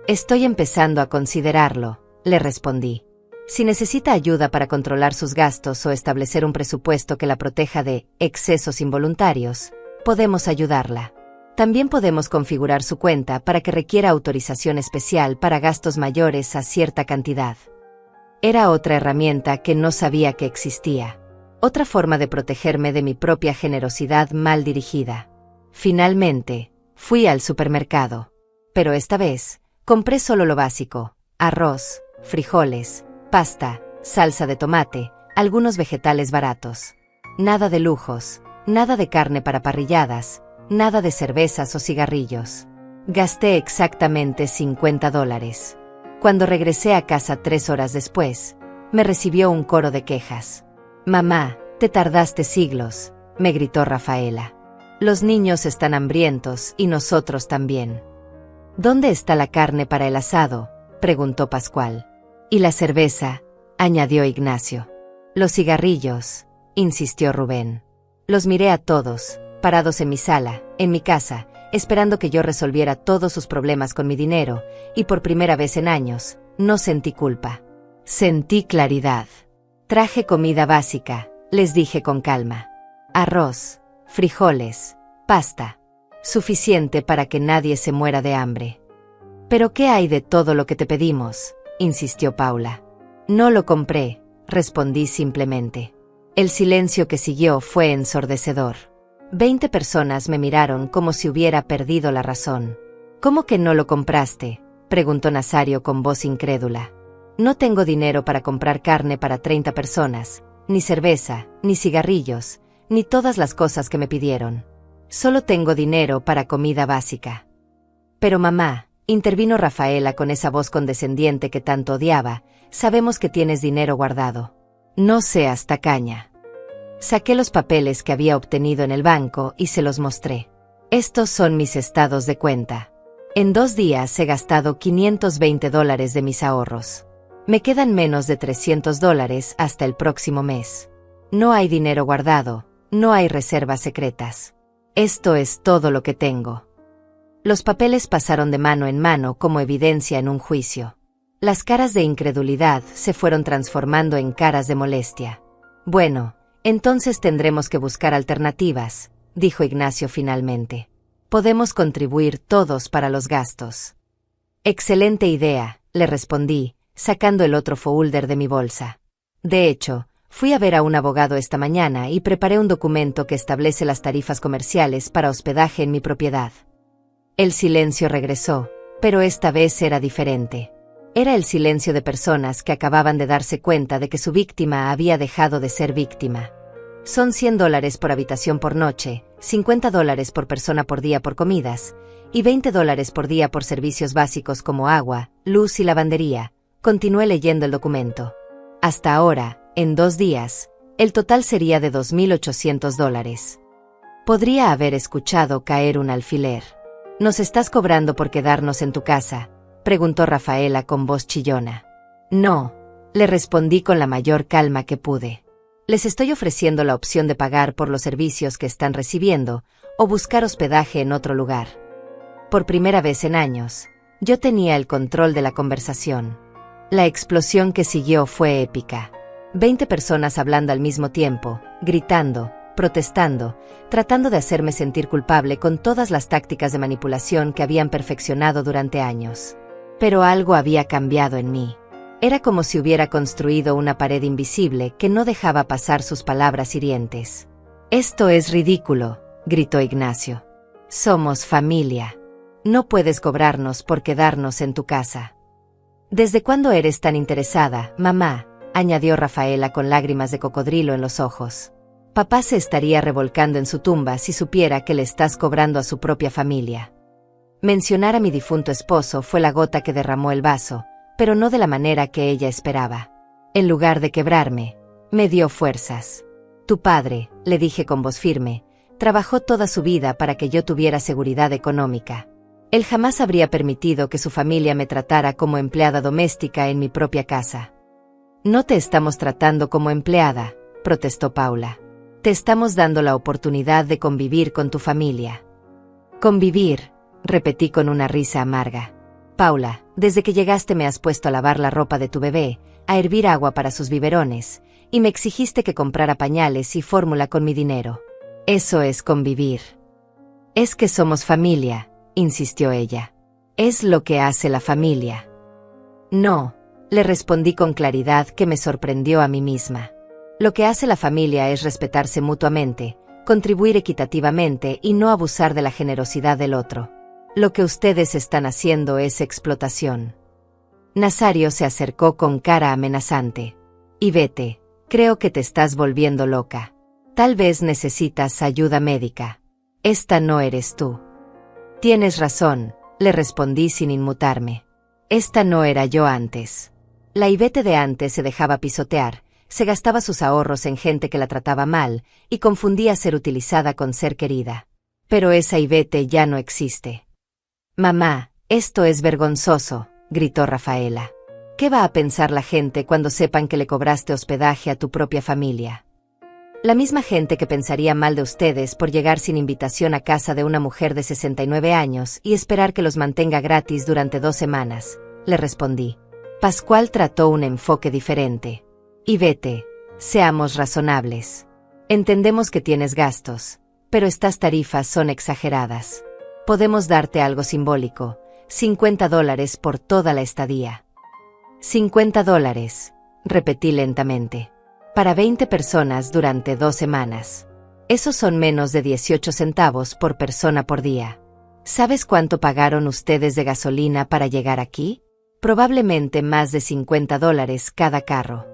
Estoy empezando a considerarlo, le respondí. Si necesita ayuda para controlar sus gastos o establecer un presupuesto que la proteja de excesos involuntarios, podemos ayudarla. También podemos configurar su cuenta para que requiera autorización especial para gastos mayores a cierta cantidad. Era otra herramienta que no sabía que existía. Otra forma de protegerme de mi propia generosidad mal dirigida. Finalmente, fui al supermercado. Pero esta vez, compré solo lo básico: arroz, frijoles, pasta, salsa de tomate, algunos vegetales baratos. Nada de lujos, nada de carne para parrilladas, nada de cervezas o cigarrillos. Gasté exactamente $50. Cuando regresé a casa 3 horas después, me recibió un coro de quejas. «Mamá, te tardaste siglos», me gritó Rafaela. «Los niños están hambrientos y nosotros también». «¿Dónde está la carne para el asado?», preguntó Pascual. «Y la cerveza», añadió Ignacio. «Los cigarrillos», insistió Rubén. Los miré a todos, parados en mi sala, en mi casa, esperando que yo resolviera todos sus problemas con mi dinero, y por primera vez en años, no sentí culpa. Sentí claridad. «Traje comida básica», les dije con calma. «Arroz, frijoles, pasta. Suficiente para que nadie se muera de hambre». «¿Pero qué hay de todo lo que te pedimos?», insistió Paula. «No lo compré», respondí simplemente. El silencio que siguió fue ensordecedor. 20 personas me miraron como si hubiera perdido la razón. «¿Cómo que no lo compraste?», preguntó Nazario con voz incrédula. «No tengo dinero para comprar carne para 30 personas, ni cerveza, ni cigarrillos, ni todas las cosas que me pidieron. Solo tengo dinero para comida básica». «Pero mamá», intervino Rafaela con esa voz condescendiente que tanto odiaba, «sabemos que tienes dinero guardado. No seas tacaña». Saqué los papeles que había obtenido en el banco y se los mostré. «Estos son mis estados de cuenta. En 2 días he gastado $520 de mis ahorros. Me quedan menos de $300 hasta el próximo mes. No hay dinero guardado, no hay reservas secretas. Esto es todo lo que tengo». Los papeles pasaron de mano en mano como evidencia en un juicio. Las caras de incredulidad se fueron transformando en caras de molestia. «Bueno, entonces tendremos que buscar alternativas», dijo Ignacio finalmente. «Podemos contribuir todos para los gastos». «Excelente idea», le respondí, sacando el otro folder de mi bolsa. «De hecho, fui a ver a un abogado esta mañana y preparé un documento que establece las tarifas comerciales para hospedaje en mi propiedad». El silencio regresó, pero esta vez era diferente. Era el silencio de personas que acababan de darse cuenta de que su víctima había dejado de ser víctima. «Son $100 por habitación por noche, $50 por persona por día por comidas, y $20 por día por servicios básicos como agua, luz y lavandería», continué leyendo el documento. «Hasta ahora, en 2 días, el total sería de $2,800. Podría haber escuchado caer un alfiler». «¿Nos estás cobrando por quedarnos en tu casa?», preguntó Rafaela con voz chillona. «No», le respondí con la mayor calma que pude. «Les estoy ofreciendo la opción de pagar por los servicios que están recibiendo o buscar hospedaje en otro lugar». Por primera vez en años, yo tenía el control de la conversación. La explosión que siguió fue épica. 20 personas hablando al mismo tiempo, gritando, protestando, tratando de hacerme sentir culpable con todas las tácticas de manipulación que habían perfeccionado durante años. Pero algo había cambiado en mí. Era como si hubiera construido una pared invisible que no dejaba pasar sus palabras hirientes. «Esto es ridículo», gritó Ignacio. «Somos familia. No puedes cobrarnos por quedarnos en tu casa». «¿Desde cuándo eres tan interesada, mamá?», añadió Rafaela con lágrimas de cocodrilo en los ojos. «Papá se estaría revolcando en su tumba si supiera que le estás cobrando a su propia familia». Mencionar a mi difunto esposo fue la gota que derramó el vaso, pero no de la manera que ella esperaba. En lugar de quebrarme, me dio fuerzas. «Tu padre», le dije con voz firme, «trabajó toda su vida para que yo tuviera seguridad económica. Él jamás habría permitido que su familia me tratara como empleada doméstica en mi propia casa». «No te estamos tratando como empleada», protestó Paula. «Te estamos dando la oportunidad de convivir con tu familia». Convivir, repetí con una risa amarga. Paula, desde que llegaste me has puesto a lavar la ropa de tu bebé, a hervir agua para sus biberones, y me exigiste que comprara pañales y fórmula con mi dinero. Eso es convivir. Es que somos familia, insistió ella. Es lo que hace la familia. No, le respondí con claridad que me sorprendió a mí misma. Lo que hace la familia es respetarse mutuamente, contribuir equitativamente y no abusar de la generosidad del otro. Lo que ustedes están haciendo es explotación. Nazario se acercó con cara amenazante. Ivete, creo que te estás volviendo loca. Tal vez necesitas ayuda médica. Esta no eres tú. Tienes razón, le respondí sin inmutarme. Esta no era yo antes. La Ivete de antes se dejaba pisotear, se gastaba sus ahorros en gente que la trataba mal y confundía ser utilizada con ser querida. Pero esa Ivete ya no existe. Mamá, esto es vergonzoso, gritó Rafaela. ¿Qué va a pensar la gente cuando sepan que le cobraste hospedaje a tu propia familia? La misma gente que pensaría mal de ustedes por llegar sin invitación a casa de una mujer de 69 años y esperar que los mantenga gratis durante 2 semanas, le respondí. Pascual trató un enfoque diferente. Ivete, seamos razonables. Entendemos que tienes gastos, pero estas tarifas son exageradas. Podemos darte algo simbólico, $50 por toda la estadía. $50, repetí lentamente. Para 20 personas durante 2 semanas. Esos son menos de 18 centavos por persona por día. ¿Sabes cuánto pagaron ustedes de gasolina para llegar aquí? Probablemente más de $50 cada carro.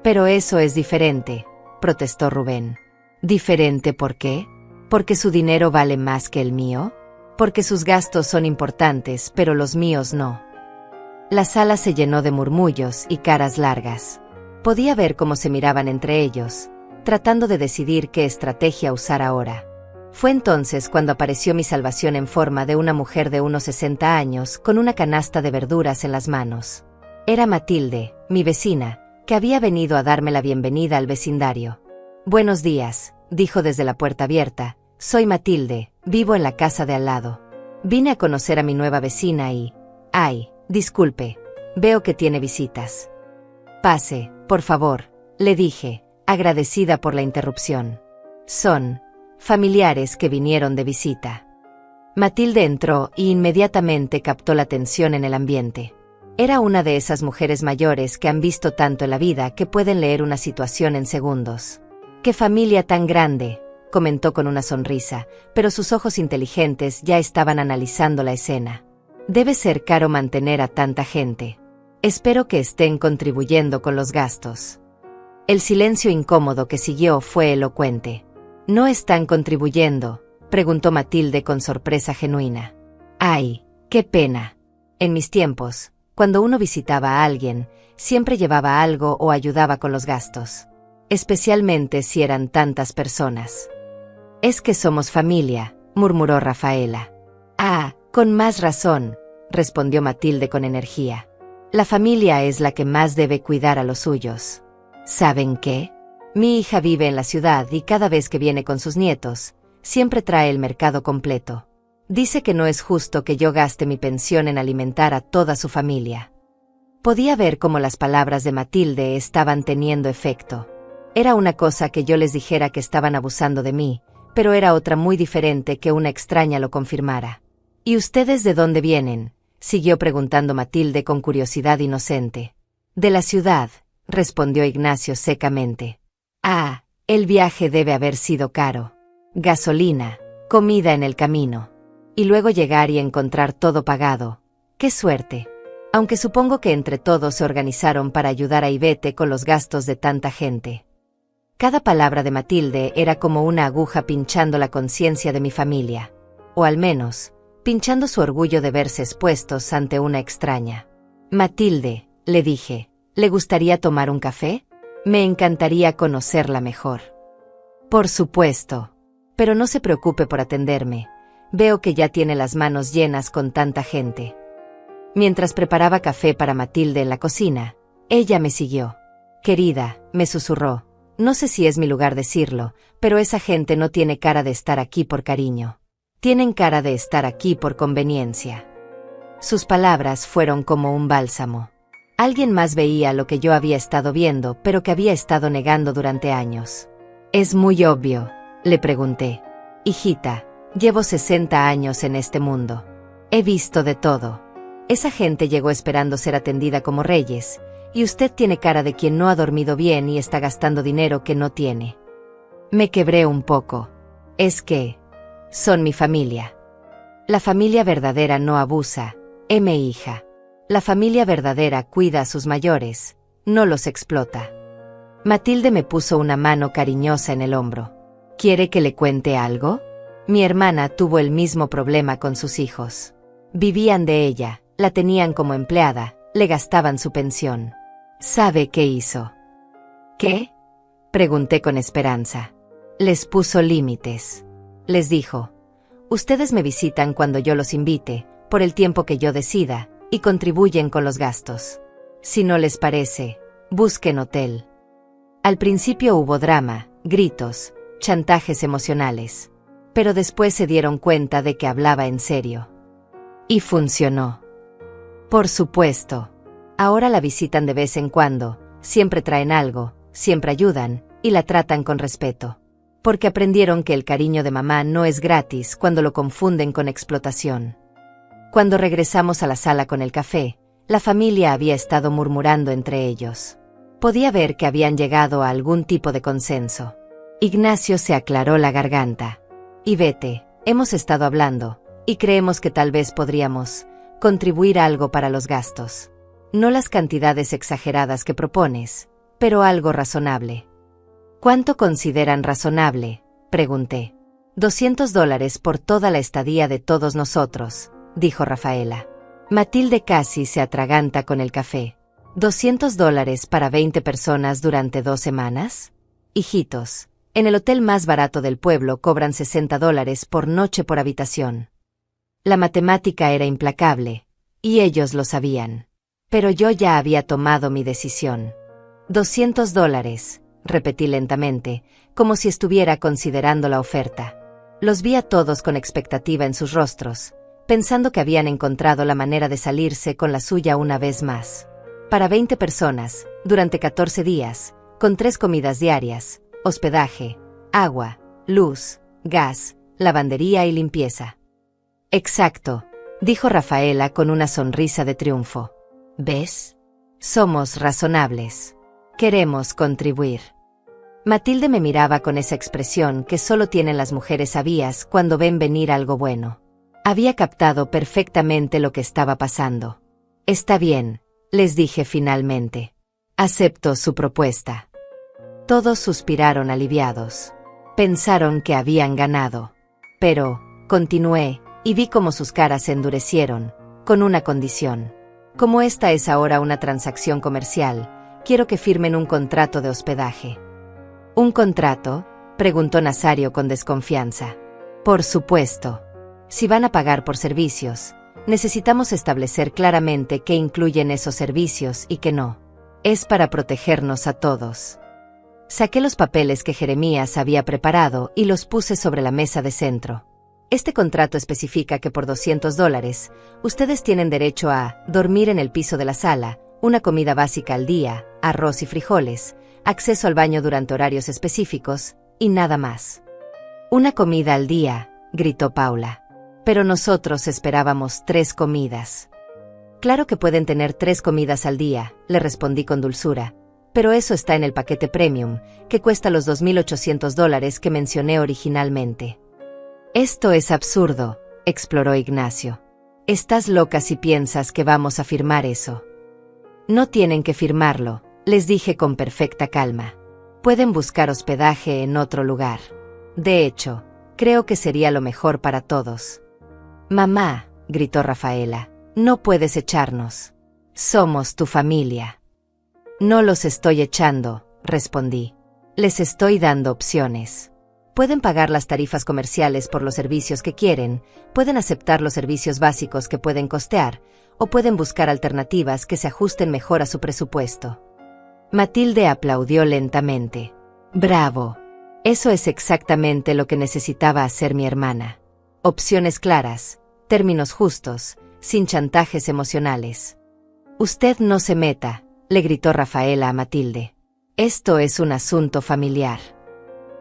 Pero eso es diferente, protestó Rubén. ¿Diferente por qué? ¿Porque su dinero vale más que el mío? Porque sus gastos son importantes, pero los míos no. La sala se llenó de murmullos y caras largas. Podía ver cómo se miraban entre ellos, tratando de decidir qué estrategia usar ahora. Fue entonces cuando apareció mi salvación en forma de una mujer de unos 60 años con una canasta de verduras en las manos. Era Matilde, mi vecina, que había venido a darme la bienvenida al vecindario. Buenos días, dijo desde la puerta abierta. Soy Matilde, vivo en la casa de al lado. Vine a conocer a mi nueva vecina y... Ay, disculpe, veo que tiene visitas. Pase, por favor, le dije, agradecida por la interrupción. Son familiares que vinieron de visita. Matilde entró y inmediatamente captó la tensión en el ambiente. Era una de esas mujeres mayores que han visto tanto en la vida que pueden leer una situación en segundos. ¡Qué familia tan grande!, comentó con una sonrisa, pero sus ojos inteligentes ya estaban analizando la escena. Debe ser caro mantener a tanta gente. Espero que estén contribuyendo con los gastos. El silencio incómodo que siguió fue elocuente. ¿No están contribuyendo?, preguntó Matilde con sorpresa genuina. ¡Ay, qué pena! En mis tiempos, cuando uno visitaba a alguien, siempre llevaba algo o ayudaba con los gastos. Especialmente si eran tantas personas. Es que somos familia, murmuró Rafaela. Ah, con más razón, respondió Matilde con energía. La familia es la que más debe cuidar a los suyos. ¿Saben qué? Mi hija vive en la ciudad y cada vez que viene con sus nietos, siempre trae el mercado completo. Dice que no es justo que yo gaste mi pensión en alimentar a toda su familia. Podía ver cómo las palabras de Matilde estaban teniendo efecto. Era una cosa que yo les dijera que estaban abusando de mí, pero era otra muy diferente que una extraña lo confirmara. ¿Y ustedes de dónde vienen?, siguió preguntando Matilde con curiosidad inocente. De la ciudad, respondió Ignacio secamente. Ah, el viaje debe haber sido caro. Gasolina, comida en el camino. Y luego llegar y encontrar todo pagado. ¡Qué suerte! Aunque supongo que entre todos se organizaron para ayudar a Ivete con los gastos de tanta gente. Cada palabra de Matilde era como una aguja pinchando la conciencia de mi familia. O al menos, pinchando su orgullo de verse expuestos ante una extraña. Matilde, le dije, ¿le gustaría tomar un café? Me encantaría conocerla mejor. Por supuesto. Pero no se preocupe por atenderme. Veo que ya tiene las manos llenas con tanta gente. Mientras preparaba café para Matilde en la cocina, ella me siguió. Querida, me susurró, no sé si es mi lugar decirlo, pero esa gente no tiene cara de estar aquí por cariño. Tienen cara de estar aquí por conveniencia. Sus palabras fueron como un bálsamo. Alguien más veía lo que yo había estado viendo, pero que había estado negando durante años. «Es muy obvio», le pregunté. «Hijita, llevo 60 años en este mundo. He visto de todo. Esa gente llegó esperando ser atendida como reyes, y usted tiene cara de quien no ha dormido bien y está gastando dinero que no tiene». Me quebré un poco. «Es que son mi familia. La familia verdadera no abusa, hija. La familia verdadera cuida a sus mayores, no los explota». Matilde me puso una mano cariñosa en el hombro. «¿Quiere que le cuente algo? Mi hermana tuvo el mismo problema con sus hijos. Vivían de ella, la tenían como empleada, le gastaban su pensión. ¿Sabe qué hizo?» «¿Qué?», pregunté con esperanza. «Les puso límites. Les dijo: ustedes me visitan cuando yo los invite, por el tiempo que yo decida, y contribuyen con los gastos. Si no les parece, busquen hotel». Al principio hubo drama, gritos, chantajes emocionales. Pero después se dieron cuenta de que hablaba en serio. Y funcionó. Por supuesto. Ahora la visitan de vez en cuando, siempre traen algo, siempre ayudan, y la tratan con respeto. Porque aprendieron que el cariño de mamá no es gratis cuando lo confunden con explotación. Cuando regresamos a la sala con el café, la familia había estado murmurando entre ellos. Podía ver que habían llegado a algún tipo de consenso. Ignacio se aclaró la garganta. «Y vete, hemos estado hablando, y creemos que tal vez podríamos contribuir algo para los gastos. No las cantidades exageradas que propones, pero algo razonable». «¿Cuánto consideran razonable?», pregunté. $200 por toda la estadía de todos nosotros», dijo Rafaela. Matilde casi se atraganta con el café. $200 para 20 personas durante 2 semanas. Hijitos, en el hotel más barato del pueblo cobran $60 por noche por habitación. La matemática era implacable, y ellos lo sabían. Pero yo ya había tomado mi decisión. $200, repetí lentamente, como si estuviera considerando la oferta. Los vi a todos con expectativa en sus rostros, pensando que habían encontrado la manera de salirse con la suya una vez más. Para 20 personas, durante 14 días, con 3 comidas diarias, hospedaje, agua, luz, gas, lavandería y limpieza. «Exacto», dijo Rafaela con una sonrisa de triunfo. «¿Ves? Somos razonables. Queremos contribuir». Matilde me miraba con esa expresión que solo tienen las mujeres sabias cuando ven venir algo bueno. Había captado perfectamente lo que estaba pasando. «Está bien», les dije finalmente. «Acepto su propuesta». Todos suspiraron aliviados. Pensaron que habían ganado. Pero, continué, y vi cómo sus caras se endurecieron, con una condición. Como esta es ahora una transacción comercial, quiero que firmen un contrato de hospedaje. «¿Un contrato?», preguntó Nazario con desconfianza. «Por supuesto. Si van a pagar por servicios, necesitamos establecer claramente qué incluyen esos servicios y qué no. Es para protegernos a todos». Saqué los papeles que Jeremías había preparado y los puse sobre la mesa de centro. «Este contrato especifica que por $200, ustedes tienen derecho a dormir en el piso de la sala, una comida básica al día, arroz y frijoles, acceso al baño durante horarios específicos, y nada más». «Una comida al día», gritó Paula. «Pero nosotros esperábamos 3 comidas». «Claro que pueden tener 3 comidas al día», le respondí con dulzura, «pero eso está en el paquete premium, que cuesta los $2.800 que mencioné originalmente». «Esto es absurdo», exploró Ignacio. «Estás loca si piensas que vamos a firmar eso». «No tienen que firmarlo», les dije con perfecta calma. «Pueden buscar hospedaje en otro lugar. De hecho, creo que sería lo mejor para todos». «Mamá», gritó Rafaela, «no puedes echarnos. Somos tu familia». «No los estoy echando», respondí. «Les estoy dando opciones. Pueden pagar las tarifas comerciales por los servicios que quieren, pueden aceptar los servicios básicos que pueden costear, o pueden buscar alternativas que se ajusten mejor a su presupuesto». Matilde aplaudió lentamente. «Bravo. Eso es exactamente lo que necesitaba hacer mi hermana. Opciones claras, términos justos, sin chantajes emocionales. Usted no se meta, le gritó Rafaela a Matilde. Esto es un asunto familiar.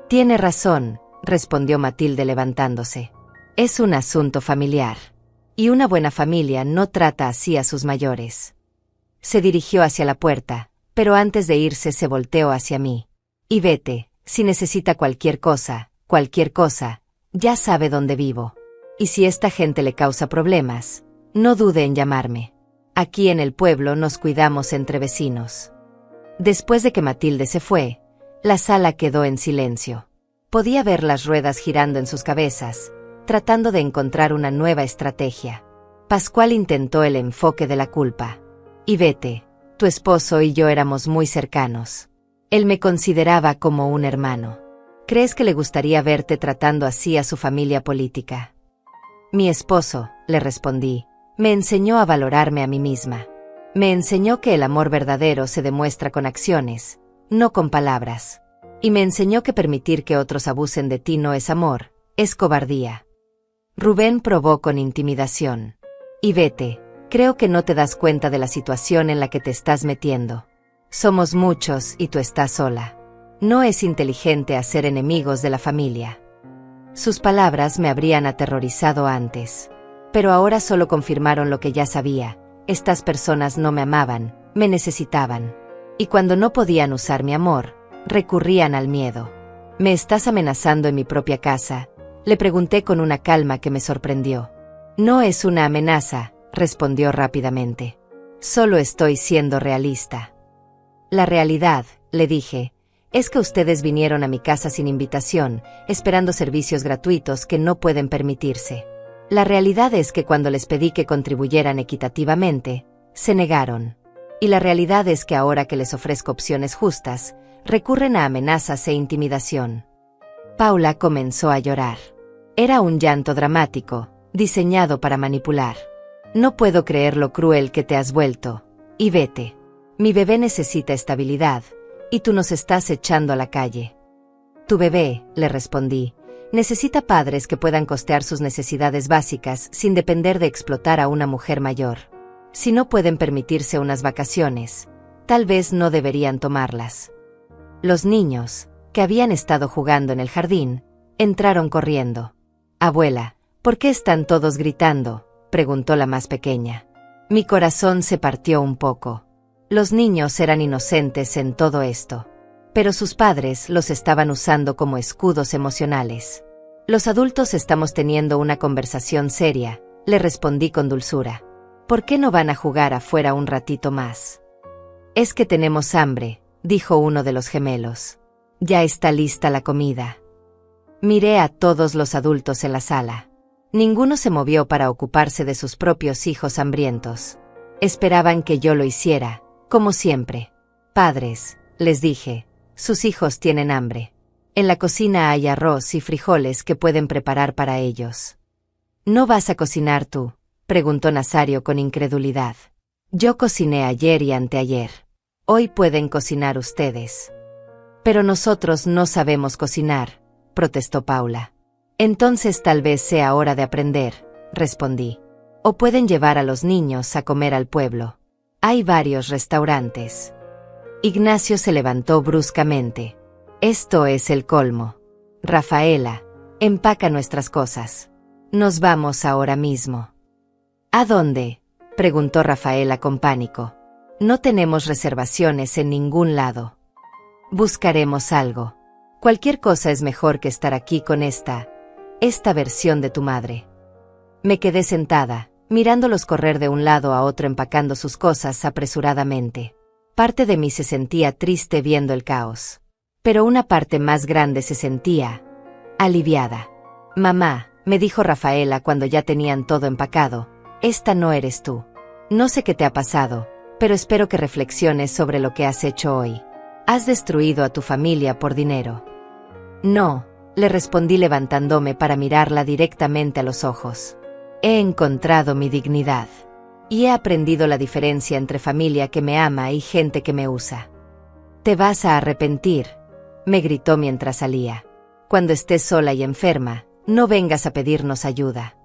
Tiene razón, respondió Matilde levantándose. Es un asunto familiar. Y una buena familia no trata así a sus mayores. Se dirigió hacia la puerta, pero antes de irse se volteó hacia mí. Y vete, si necesita cualquier cosa, ya sabe dónde vivo. Y si esta gente le causa problemas, no dude en llamarme. Aquí en el pueblo nos cuidamos entre vecinos. Después de que Matilde se fue, la sala quedó en silencio. Podía ver las ruedas girando en sus cabezas, tratando de encontrar una nueva estrategia. Pascual intentó el enfoque de la culpa. Y vete, tu esposo y yo éramos muy cercanos. Él me consideraba como un hermano. ¿Crees que le gustaría verte tratando así a su familia política? Mi esposo, le respondí, me enseñó a valorarme a mí misma. Me enseñó que el amor verdadero se demuestra con acciones, no con palabras. Y me enseñó que permitir que otros abusen de ti no es amor, es cobardía. Rubén probó con intimidación. Y vete, creo que no te das cuenta de la situación en la que te estás metiendo. Somos muchos y tú estás sola. No es inteligente hacer enemigos de la familia. Sus palabras me habrían aterrorizado antes. Pero ahora solo confirmaron lo que ya sabía. Estas personas no me amaban, me necesitaban. Y cuando no podían usar mi amor, recurrían al miedo. ¿Me estás amenazando en mi propia casa?, le pregunté con una calma que me sorprendió. No es una amenaza, respondió rápidamente. Solo estoy siendo realista. La realidad, le dije, es que ustedes vinieron a mi casa sin invitación, esperando servicios gratuitos que no pueden permitirse. La realidad es que cuando les pedí que contribuyeran equitativamente, se negaron. Y la realidad es que ahora que les ofrezco opciones justas, recurren a amenazas e intimidación. Paula comenzó a llorar. Era un llanto dramático, diseñado para manipular. No puedo creer lo cruel que te has vuelto. Y vete. Mi bebé necesita estabilidad, y tú nos estás echando a la calle. Tu bebé, le respondí, necesita padres que puedan costear sus necesidades básicas sin depender de explotar a una mujer mayor. Si no pueden permitirse unas vacaciones, tal vez no deberían tomarlas. Los niños, que habían estado jugando en el jardín, entraron corriendo. Abuela, ¿por qué están todos gritando?, preguntó la más pequeña. Mi corazón se partió un poco. Los niños eran inocentes en todo esto. Pero sus padres los estaban usando como escudos emocionales. Los adultos estamos teniendo una conversación seria, le respondí con dulzura. ¿Por qué no van a jugar afuera un ratito más? Es que tenemos hambre, dijo uno de los gemelos. Ya está lista la comida. Miré a todos los adultos en la sala. Ninguno se movió para ocuparse de sus propios hijos hambrientos. Esperaban que yo lo hiciera, como siempre. Padres, les dije, sus hijos tienen hambre. En la cocina hay arroz y frijoles que pueden preparar para ellos. ¿No vas a cocinar tú?, preguntó Nazario con incredulidad. Yo cociné ayer y anteayer. Hoy pueden cocinar ustedes. Pero nosotros no sabemos cocinar, protestó Paula. Entonces tal vez sea hora de aprender, respondí. O pueden llevar a los niños a comer al pueblo. Hay varios restaurantes. Ignacio se levantó bruscamente. Esto es el colmo. Rafaela, empaca nuestras cosas. Nos vamos ahora mismo. ¿A dónde?, preguntó Rafaela con pánico. No tenemos reservaciones en ningún lado. Buscaremos algo. Cualquier cosa es mejor que estar aquí con esta versión de tu madre. Me quedé sentada, mirándolos correr de un lado a otro empacando sus cosas apresuradamente. Parte de mí se sentía triste viendo el caos. Pero una parte más grande se sentía aliviada. Mamá, me dijo Rafaela cuando ya tenían todo empacado, esta no eres tú. No sé qué te ha pasado, pero espero que reflexiones sobre lo que has hecho hoy. Has destruido a tu familia por dinero. No, le respondí levantándome para mirarla directamente a los ojos. He encontrado mi dignidad. Y he aprendido la diferencia entre familia que me ama y gente que me usa. Te vas a arrepentir, me gritó mientras salía. Cuando estés sola y enferma, No vengas a pedirnos ayuda.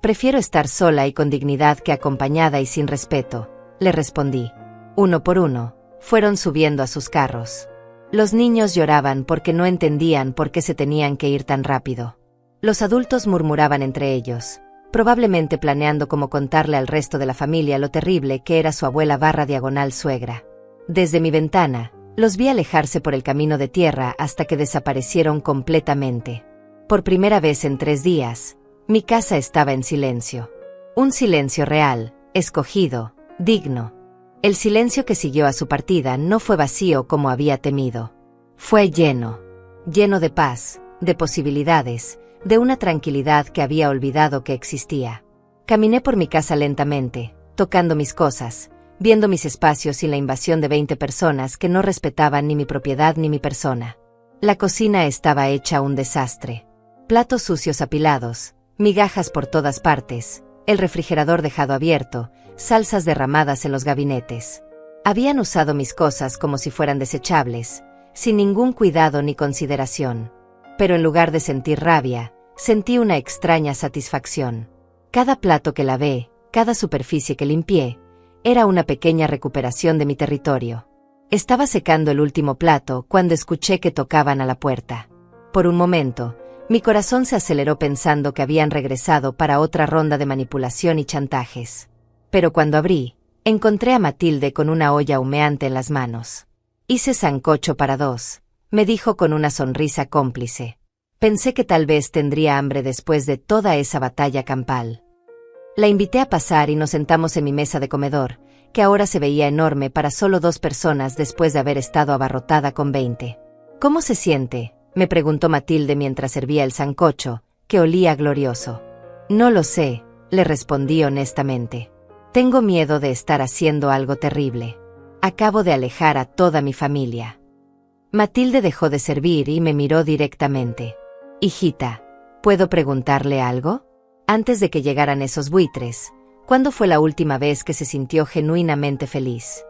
Prefiero estar sola y con dignidad que acompañada y sin respeto, le respondí. Uno por uno, fueron subiendo a sus carros. Los niños lloraban porque no entendían por qué se tenían que ir tan rápido. Los adultos murmuraban entre ellos, probablemente planeando cómo contarle al resto de la familia lo terrible que era su abuela / suegra. Desde mi ventana, los vi alejarse por el camino de tierra hasta que desaparecieron completamente. Por primera vez en 3 días, mi casa estaba en silencio. Un silencio real, escogido, digno. El silencio que siguió a su partida no fue vacío como había temido. Fue lleno de paz, de posibilidades, de una tranquilidad que había olvidado que existía. Caminé por mi casa lentamente, tocando mis cosas, viendo mis espacios sin la invasión de 20 personas que no respetaban ni mi propiedad ni mi persona. La cocina estaba hecha un desastre. Platos sucios apilados, migajas por todas partes, el refrigerador dejado abierto, salsas derramadas en los gabinetes. Habían usado mis cosas como si fueran desechables, sin ningún cuidado ni consideración. Pero en lugar de sentir rabia, sentí una extraña satisfacción. Cada plato que lavé, cada superficie que limpié, era una pequeña recuperación de mi territorio. Estaba secando el último plato cuando escuché que tocaban a la puerta. Por un momento, mi corazón se aceleró pensando que habían regresado para otra ronda de manipulación y chantajes. Pero cuando abrí, encontré a Matilde con una olla humeante en las manos. Hice sancocho para 2, me dijo con una sonrisa cómplice. Pensé que tal vez tendría hambre después de toda esa batalla campal. La invité a pasar y nos sentamos en mi mesa de comedor, que ahora se veía enorme para solo 2 personas después de haber estado abarrotada con 20. ¿Cómo se siente?, me preguntó Matilde mientras servía el sancocho, que olía glorioso. No lo sé, le respondí honestamente. Tengo miedo de estar haciendo algo terrible. Acabo de alejar a toda mi familia. Matilde dejó de servir y me miró directamente. Hijita, ¿puedo preguntarle algo? Antes de que llegaran esos buitres, ¿cuándo fue la última vez que se sintió genuinamente feliz?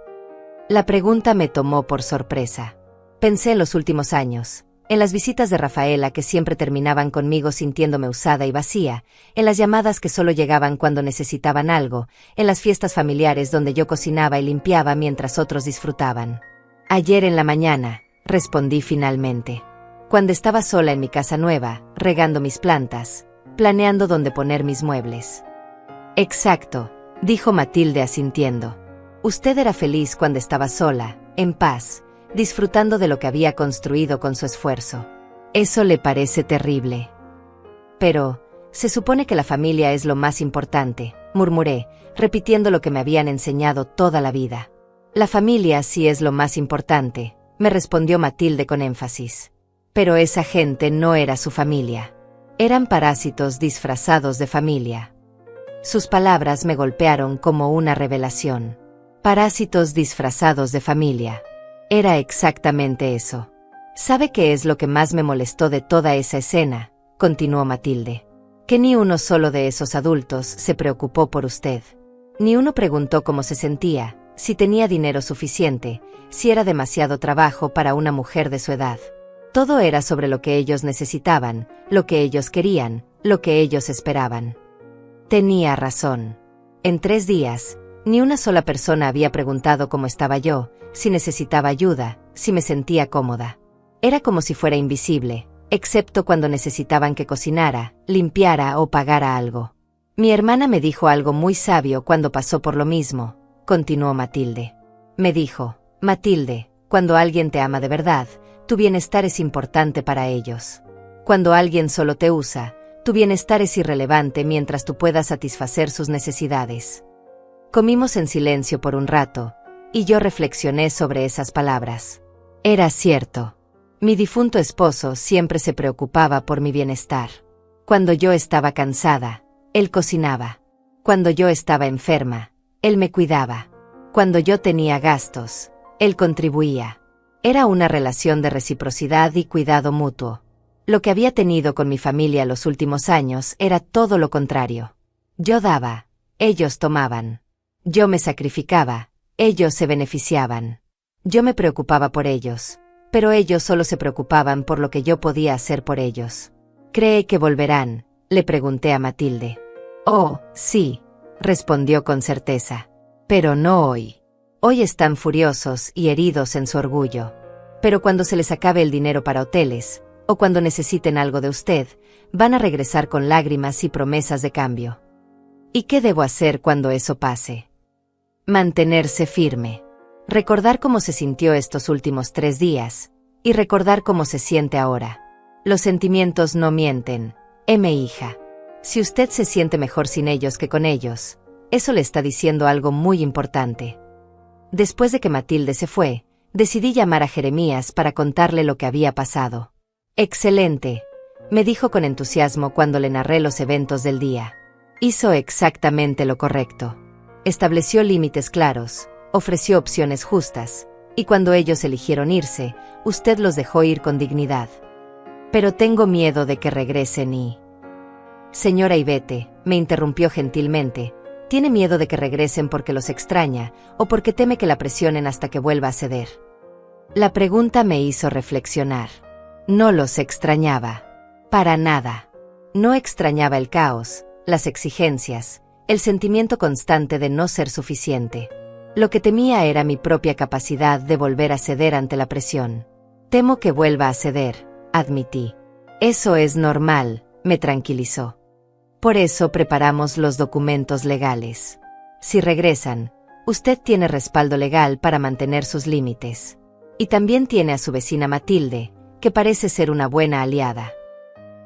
La pregunta me tomó por sorpresa. Pensé en los últimos años, en las visitas de Rafaela que siempre terminaban conmigo sintiéndome usada y vacía, en las llamadas que solo llegaban cuando necesitaban algo, en las fiestas familiares donde yo cocinaba y limpiaba mientras otros disfrutaban. Ayer en la mañana, respondí finalmente. Cuando estaba sola en mi casa nueva, regando mis plantas, planeando dónde poner mis muebles. Exacto, dijo Matilde asintiendo. Usted era feliz cuando estaba sola, en paz, disfrutando de lo que había construido con su esfuerzo. Eso le parece terrible. Pero, se supone que la familia es lo más importante, murmuré, repitiendo lo que me habían enseñado toda la vida. La familia sí es lo más importante, me respondió Matilde con énfasis. Pero esa gente no era su familia. Eran parásitos disfrazados de familia. Sus palabras me golpearon como una revelación. Parásitos disfrazados de familia. Era exactamente eso. ¿Sabe qué es lo que más me molestó de toda esa escena?, continuó Matilde. Que ni uno solo de esos adultos se preocupó por usted. Ni uno preguntó cómo se sentía, si tenía dinero suficiente, si era demasiado trabajo para una mujer de su edad. Todo era sobre lo que ellos necesitaban, lo que ellos querían, lo que ellos esperaban. Tenía razón. En 3 días, ni una sola persona había preguntado cómo estaba yo, si necesitaba ayuda, si me sentía cómoda. Era como si fuera invisible, excepto cuando necesitaban que cocinara, limpiara o pagara algo. Mi hermana me dijo algo muy sabio cuando pasó por lo mismo, continuó Matilde. Me dijo, Matilde, cuando alguien te ama de verdad, tu bienestar es importante para ellos. Cuando alguien solo te usa, tu bienestar es irrelevante mientras tú puedas satisfacer sus necesidades. Comimos en silencio por un rato, y yo reflexioné sobre esas palabras. Era cierto. Mi difunto esposo siempre se preocupaba por mi bienestar. Cuando yo estaba cansada, él cocinaba. Cuando yo estaba enferma, él me cuidaba. Cuando yo tenía gastos, él contribuía. Era una relación de reciprocidad y cuidado mutuo. Lo que había tenido con mi familia los últimos años era todo lo contrario. Yo daba, ellos tomaban. Yo me sacrificaba, ellos se beneficiaban. Yo me preocupaba por ellos, pero ellos solo se preocupaban por lo que yo podía hacer por ellos. ¿Cree que volverán?, le pregunté a Matilde. Oh, sí, respondió con certeza. Pero no hoy. Hoy están furiosos y heridos en su orgullo. Pero cuando se les acabe el dinero para hoteles, o cuando necesiten algo de usted, van a regresar con lágrimas y promesas de cambio. ¿Y qué debo hacer cuando eso pase? Mantenerse firme. Recordar cómo se sintió estos últimos 3 días, y recordar cómo se siente ahora. Los sentimientos no mienten, hija. Si usted se siente mejor sin ellos que con ellos, eso le está diciendo algo muy importante. Después de que Matilde se fue, decidí llamar a Jeremías para contarle lo que había pasado. Excelente, me dijo con entusiasmo cuando le narré los eventos del día. Hizo exactamente lo correcto. Estableció límites claros, ofreció opciones justas, y cuando ellos eligieron irse, usted los dejó ir con dignidad. Pero tengo miedo de que regresen y... Señora Ivette, me interrumpió gentilmente, ¿tiene miedo de que regresen porque los extraña, o porque teme que la presionen hasta que vuelva a ceder? La pregunta me hizo reflexionar. No los extrañaba. Para nada. No extrañaba el caos, las exigencias, el sentimiento constante de no ser suficiente. Lo que temía era mi propia capacidad de volver a ceder ante la presión. Temo que vuelva a ceder, admití. Eso es normal, me tranquilizó. Por eso preparamos los documentos legales. Si regresan, usted tiene respaldo legal para mantener sus límites. Y también tiene a su vecina Matilde, que parece ser una buena aliada.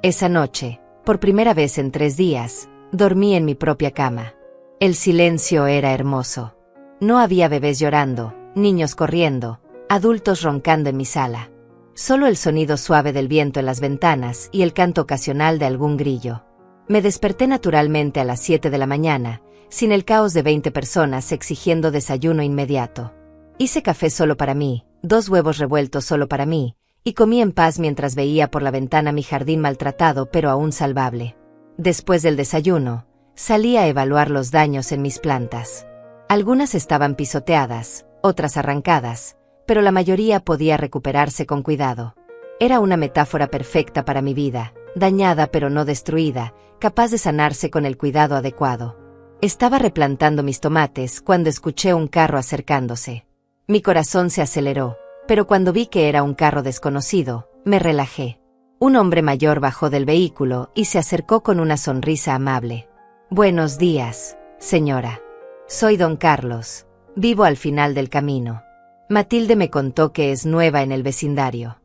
Esa noche, por primera vez en 3 días, dormí en mi propia cama. El silencio era hermoso. No había bebés llorando, niños corriendo, adultos roncando en mi sala. Solo el sonido suave del viento en las ventanas y el canto ocasional de algún grillo. Me desperté naturalmente a las 7 de la mañana, sin el caos de 20 personas exigiendo desayuno inmediato. Hice café solo para mí, 2 huevos revueltos solo para mí, y comí en paz mientras veía por la ventana mi jardín maltratado pero aún salvable. Después del desayuno, salí a evaluar los daños en mis plantas. Algunas estaban pisoteadas, otras arrancadas, pero la mayoría podía recuperarse con cuidado. Era una metáfora perfecta para mi vida, dañada pero no destruida, capaz de sanarse con el cuidado adecuado. Estaba replantando mis tomates cuando escuché un carro acercándose. Mi corazón se aceleró, pero cuando vi que era un carro desconocido, me relajé. Un hombre mayor bajó del vehículo y se acercó con una sonrisa amable. Buenos días, señora. Soy don Carlos. Vivo al final del camino. Matilde me contó que es nueva en el vecindario.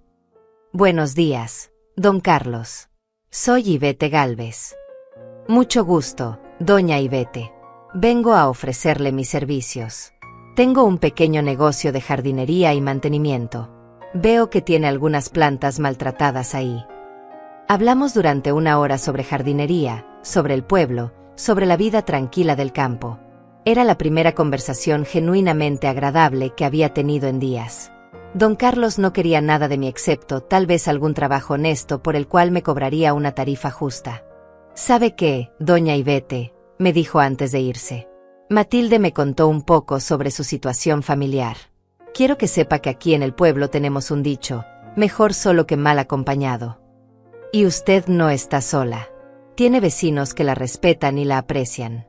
Buenos días, don Carlos. Soy Ivette Gálvez. Mucho gusto, doña Ivette. Vengo a ofrecerle mis servicios. Tengo un pequeño negocio de jardinería y mantenimiento. Veo que tiene algunas plantas maltratadas ahí. Hablamos durante 1 hora sobre jardinería, sobre el pueblo, sobre la vida tranquila del campo. Era la primera conversación genuinamente agradable que había tenido en días. Don Carlos no quería nada de mí excepto tal vez algún trabajo honesto por el cual me cobraría una tarifa justa. ¿Sabe qué, doña Ivette?, me dijo antes de irse. Matilde me contó un poco sobre su situación familiar. Quiero que sepa que aquí en el pueblo tenemos un dicho, mejor solo que mal acompañado. Y usted no está sola. Tiene vecinos que la respetan y la aprecian.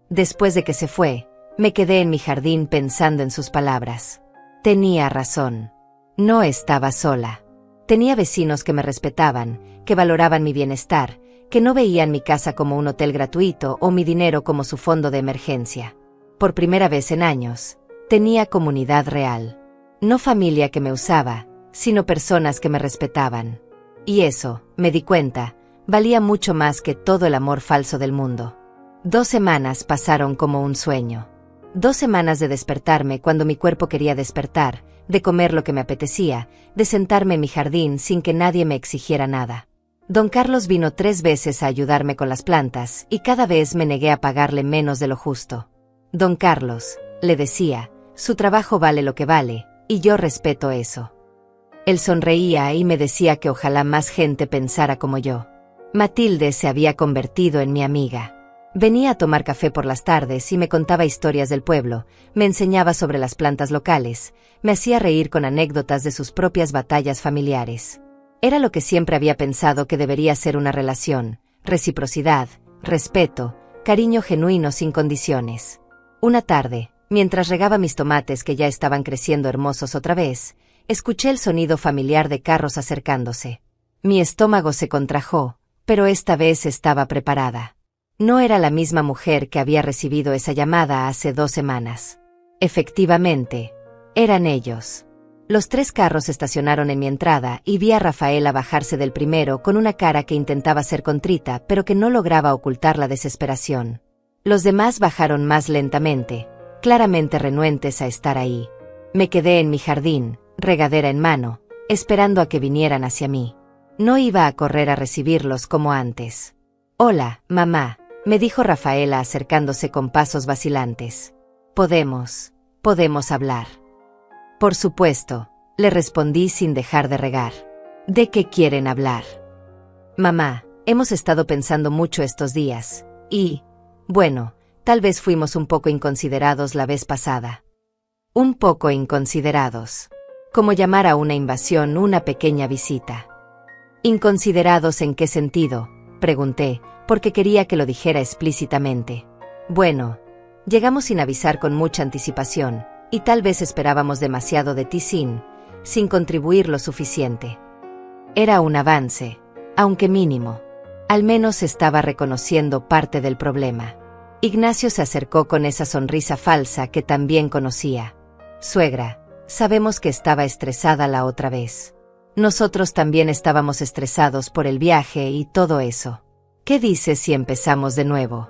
Después de que se fue, me quedé en mi jardín pensando en sus palabras. Tenía razón. No estaba sola. Tenía vecinos que me respetaban, que valoraban mi bienestar, que no veían mi casa como un hotel gratuito o mi dinero como su fondo de emergencia. Por primera vez en años, tenía comunidad real. No familia que me usaba, sino personas que me respetaban. Y eso, me di cuenta, valía mucho más que todo el amor falso del mundo. 2 semanas pasaron como un sueño. 2 semanas de despertarme cuando mi cuerpo quería despertar, de comer lo que me apetecía, de sentarme en mi jardín sin que nadie me exigiera nada. Don Carlos vino 3 veces a ayudarme con las plantas y cada vez me negué a pagarle menos de lo justo. Don Carlos, le decía, su trabajo vale lo que vale, y yo respeto eso. Él sonreía y me decía que ojalá más gente pensara como yo. Matilde se había convertido en mi amiga. Venía a tomar café por las tardes y me contaba historias del pueblo, me enseñaba sobre las plantas locales, me hacía reír con anécdotas de sus propias batallas familiares. Era lo que siempre había pensado que debería ser una relación: reciprocidad, respeto, cariño genuino sin condiciones. Una tarde, mientras regaba mis tomates que ya estaban creciendo hermosos otra vez, escuché el sonido familiar de carros acercándose. Mi estómago se contrajo, pero esta vez estaba preparada. No era la misma mujer que había recibido esa llamada hace 2 semanas. Efectivamente, eran ellos. Los 3 carros estacionaron en mi entrada y vi a Rafaela bajarse del primero con una cara que intentaba ser contrita pero que no lograba ocultar la desesperación. Los demás bajaron más lentamente, claramente renuentes a estar ahí. Me quedé en mi jardín, regadera en mano, esperando a que vinieran hacia mí. No iba a correr a recibirlos como antes. «Hola, mamá», me dijo Rafaela acercándose con pasos vacilantes. Podemos hablar». «Por supuesto», le respondí sin dejar de regar. «¿De qué quieren hablar?» «Mamá, hemos estado pensando mucho estos días, y, bueno, tal vez fuimos un poco inconsiderados la vez pasada». «Un poco inconsiderados». Como llamar a una invasión una pequeña visita. «¿Inconsiderados en qué sentido?», pregunté, porque quería que lo dijera explícitamente. «Bueno, llegamos sin avisar con mucha anticipación, y tal vez esperábamos demasiado de ti sin contribuir lo suficiente». Era un avance, aunque mínimo. Al menos estaba reconociendo parte del problema. Ignacio se acercó con esa sonrisa falsa que también conocía. «Suegra, sabemos que estaba estresada la otra vez. Nosotros también estábamos estresados por el viaje y todo eso. ¿Qué dices si empezamos de nuevo?»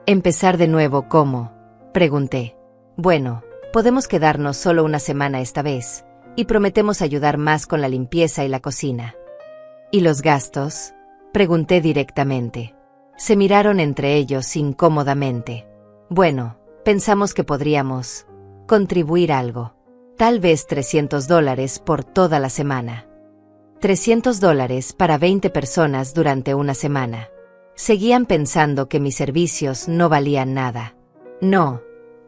«¿Empezar de nuevo cómo?», pregunté. «Bueno, podemos quedarnos solo una semana esta vez, y prometemos ayudar más con la limpieza y la cocina». «¿Y los gastos?», pregunté directamente. Se miraron entre ellos incómodamente. «Bueno, pensamos que podríamos contribuir algo. Tal vez $300 por toda la semana». $300 para 20 personas durante una semana. Seguían pensando que mis servicios no valían nada. «No»,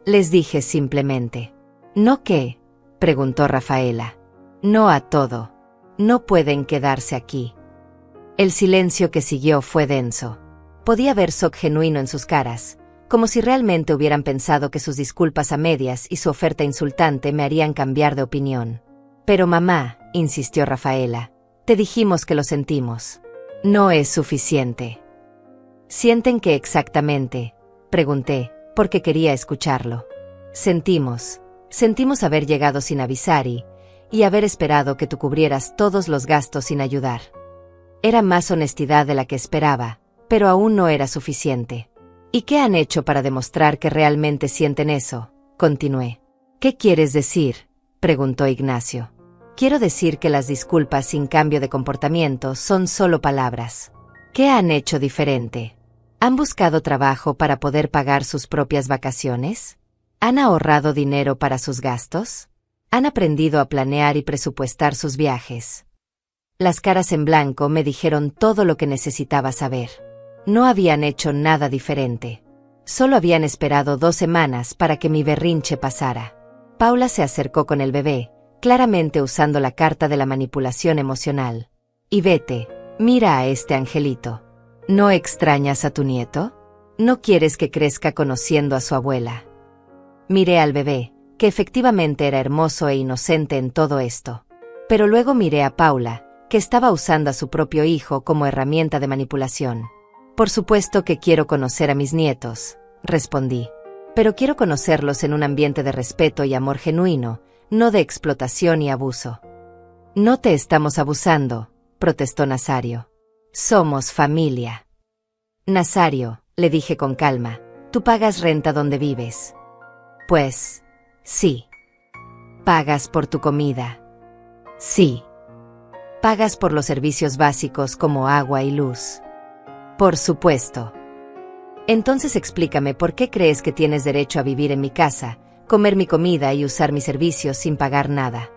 les dije simplemente. «¿No qué?», preguntó Rafaela. «No a todo. No pueden quedarse aquí». El silencio que siguió fue denso. Podía ver shock genuino en sus caras, como si realmente hubieran pensado que sus disculpas a medias y su oferta insultante me harían cambiar de opinión. «Pero mamá», insistió Rafaela, «te dijimos que lo sentimos. No es suficiente». «¿Sienten qué exactamente?», pregunté, porque quería escucharlo. Sentimos haber llegado sin avisar y haber esperado que tú cubrieras todos los gastos sin ayudar». Era más honestidad de la que esperaba, pero aún no era suficiente. «¿Y qué han hecho para demostrar que realmente sienten eso?», continué. «¿Qué quieres decir?», preguntó Ignacio. «Quiero decir que las disculpas sin cambio de comportamiento son solo palabras. ¿Qué han hecho diferente? ¿Han buscado trabajo para poder pagar sus propias vacaciones? ¿Han ahorrado dinero para sus gastos? ¿Han aprendido a planear y presupuestar sus viajes?». Las caras en blanco me dijeron todo lo que necesitaba saber. No habían hecho nada diferente. Solo habían esperado 2 semanas para que mi berrinche pasara. Paula se acercó con el bebé, claramente usando la carta de la manipulación emocional. «Y vete, mira a este angelito. ¿No extrañas a tu nieto? ¿No quieres que crezca conociendo a su abuela?». Miré al bebé, que efectivamente era hermoso e inocente en todo esto. Pero luego miré a Paula, que estaba usando a su propio hijo como herramienta de manipulación. «Por supuesto que quiero conocer a mis nietos», respondí. «Pero quiero conocerlos en un ambiente de respeto y amor genuino, no de explotación y abuso». «No te estamos abusando», protestó Nazario. «Somos familia». «Nazario», le dije con calma, «tú pagas renta donde vives». «Pues, sí». «¿Pagas por tu comida?» «Sí». «¿Pagas por los servicios básicos como agua y luz?» «Por supuesto». «Entonces explícame por qué crees que tienes derecho a vivir en mi casa, comer mi comida y usar mis servicios sin pagar nada».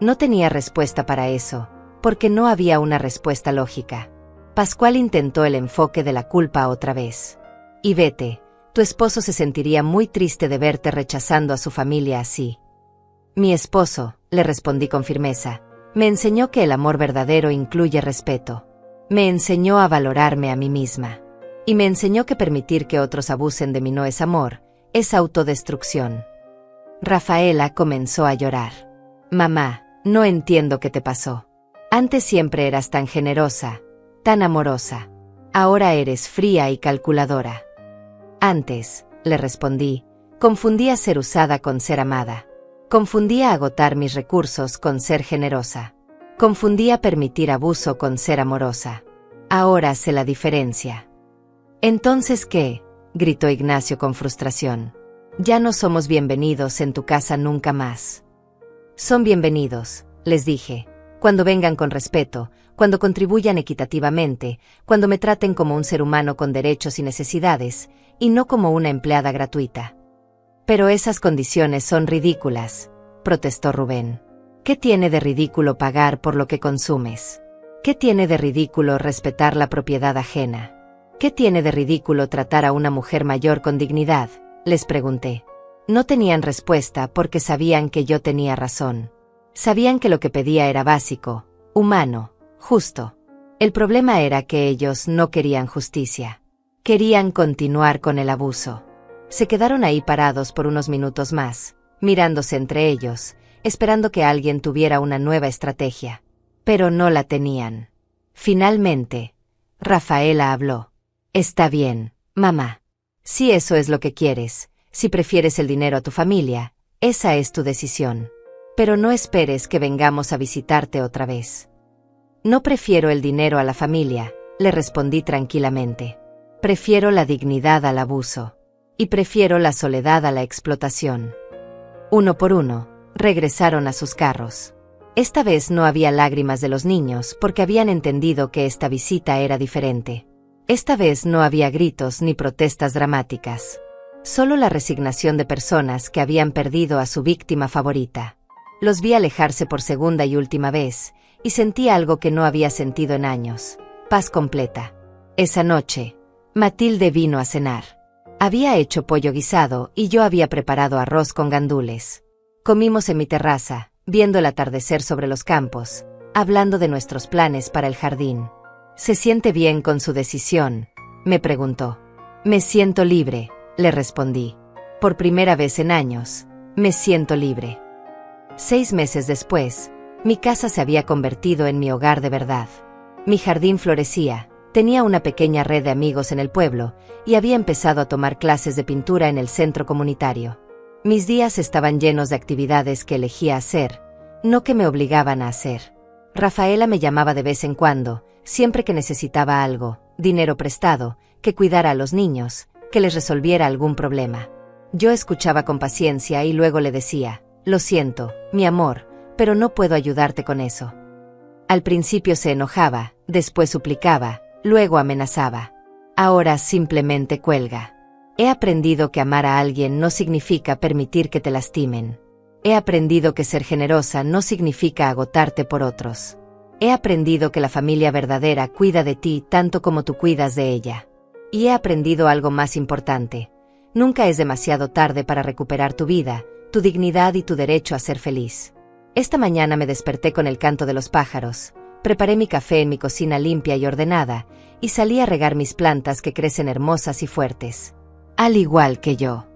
No tenía respuesta para eso, porque no había una respuesta lógica. Pascual intentó el enfoque de la culpa otra vez. «Y vete, tu esposo se sentiría muy triste de verte rechazando a su familia así». «Mi esposo», le respondí con firmeza, Me enseñó que el amor verdadero incluye respeto. Me enseñó a valorarme a mí misma. Y me enseñó que permitir que otros abusen de mí no es amor, es autodestrucción. Rafaela comenzó a llorar. Mamá, no entiendo qué te pasó. Antes siempre eras tan generosa, tan amorosa. Ahora eres fría y calculadora. Antes, le respondí, confundía ser usada con ser amada. Confundía agotar mis recursos con ser generosa. Confundía permitir abuso con ser amorosa. Ahora sé la diferencia. ¿Entonces qué?, gritó Ignacio con frustración. Ya no somos bienvenidos en tu casa nunca más. Son bienvenidos, les dije, cuando vengan con respeto, cuando contribuyan equitativamente, cuando me traten como un ser humano con derechos y necesidades, y no como una empleada gratuita. Pero esas condiciones son ridículas, protestó Rubén. ¿Qué tiene de ridículo pagar por lo que consumes? ¿Qué tiene de ridículo respetar la propiedad ajena? ¿Qué tiene de ridículo tratar a una mujer mayor con dignidad?, les pregunté. No tenían respuesta porque sabían que yo tenía razón. Sabían que lo que pedía era básico, humano, justo. El problema era que ellos no querían justicia. Querían continuar con el abuso. Se quedaron ahí parados por unos minutos más, mirándose entre ellos, esperando que alguien tuviera una nueva estrategia. Pero no la tenían. Finalmente, Rafaela habló. Está bien, mamá. Si eso es lo que quieres, si prefieres el dinero a tu familia, esa es tu decisión. Pero no esperes que vengamos a visitarte otra vez. No prefiero el dinero a la familia, le respondí tranquilamente. Prefiero la dignidad al abuso. Y prefiero la soledad a la explotación. Uno por uno, regresaron a sus carros. Esta vez no había lágrimas de los niños porque habían entendido que esta visita era diferente. Esta vez no había gritos ni protestas dramáticas. Solo la resignación de personas que habían perdido a su víctima favorita. Los vi alejarse por segunda y última vez, y sentí algo que no había sentido en años: paz completa. Esa noche, Matilde vino a cenar. Había hecho pollo guisado y yo había preparado arroz con gandules. Comimos en mi terraza, viendo el atardecer sobre los campos, hablando de nuestros planes para el jardín. ¿Se siente bien con su decisión?, me preguntó. Me siento libre, le respondí. Por primera vez en años, me siento libre. 6 meses después, mi casa se había convertido en mi hogar de verdad. Mi jardín florecía, tenía una pequeña red de amigos en el pueblo, y había empezado a tomar clases de pintura en el centro comunitario. Mis días estaban llenos de actividades que elegía hacer, no que me obligaban a hacer. Rafaela me llamaba de vez en cuando, siempre que necesitaba algo, dinero prestado, que cuidara a los niños, que les resolviera algún problema. Yo escuchaba con paciencia y luego le decía: lo siento, mi amor, pero no puedo ayudarte con eso. Al principio se enojaba, después suplicaba, luego amenazaba. Ahora simplemente cuelga. He aprendido que amar a alguien no significa permitir que te lastimen. He aprendido que ser generosa no significa agotarte por otros. He aprendido que la familia verdadera cuida de ti tanto como tú cuidas de ella. Y he aprendido algo más importante: nunca es demasiado tarde para recuperar tu vida, tu dignidad y tu derecho a ser feliz. Esta mañana me desperté con el canto de los pájaros, preparé mi café en mi cocina limpia y ordenada, y salí a regar mis plantas que crecen hermosas y fuertes. Al igual que yo.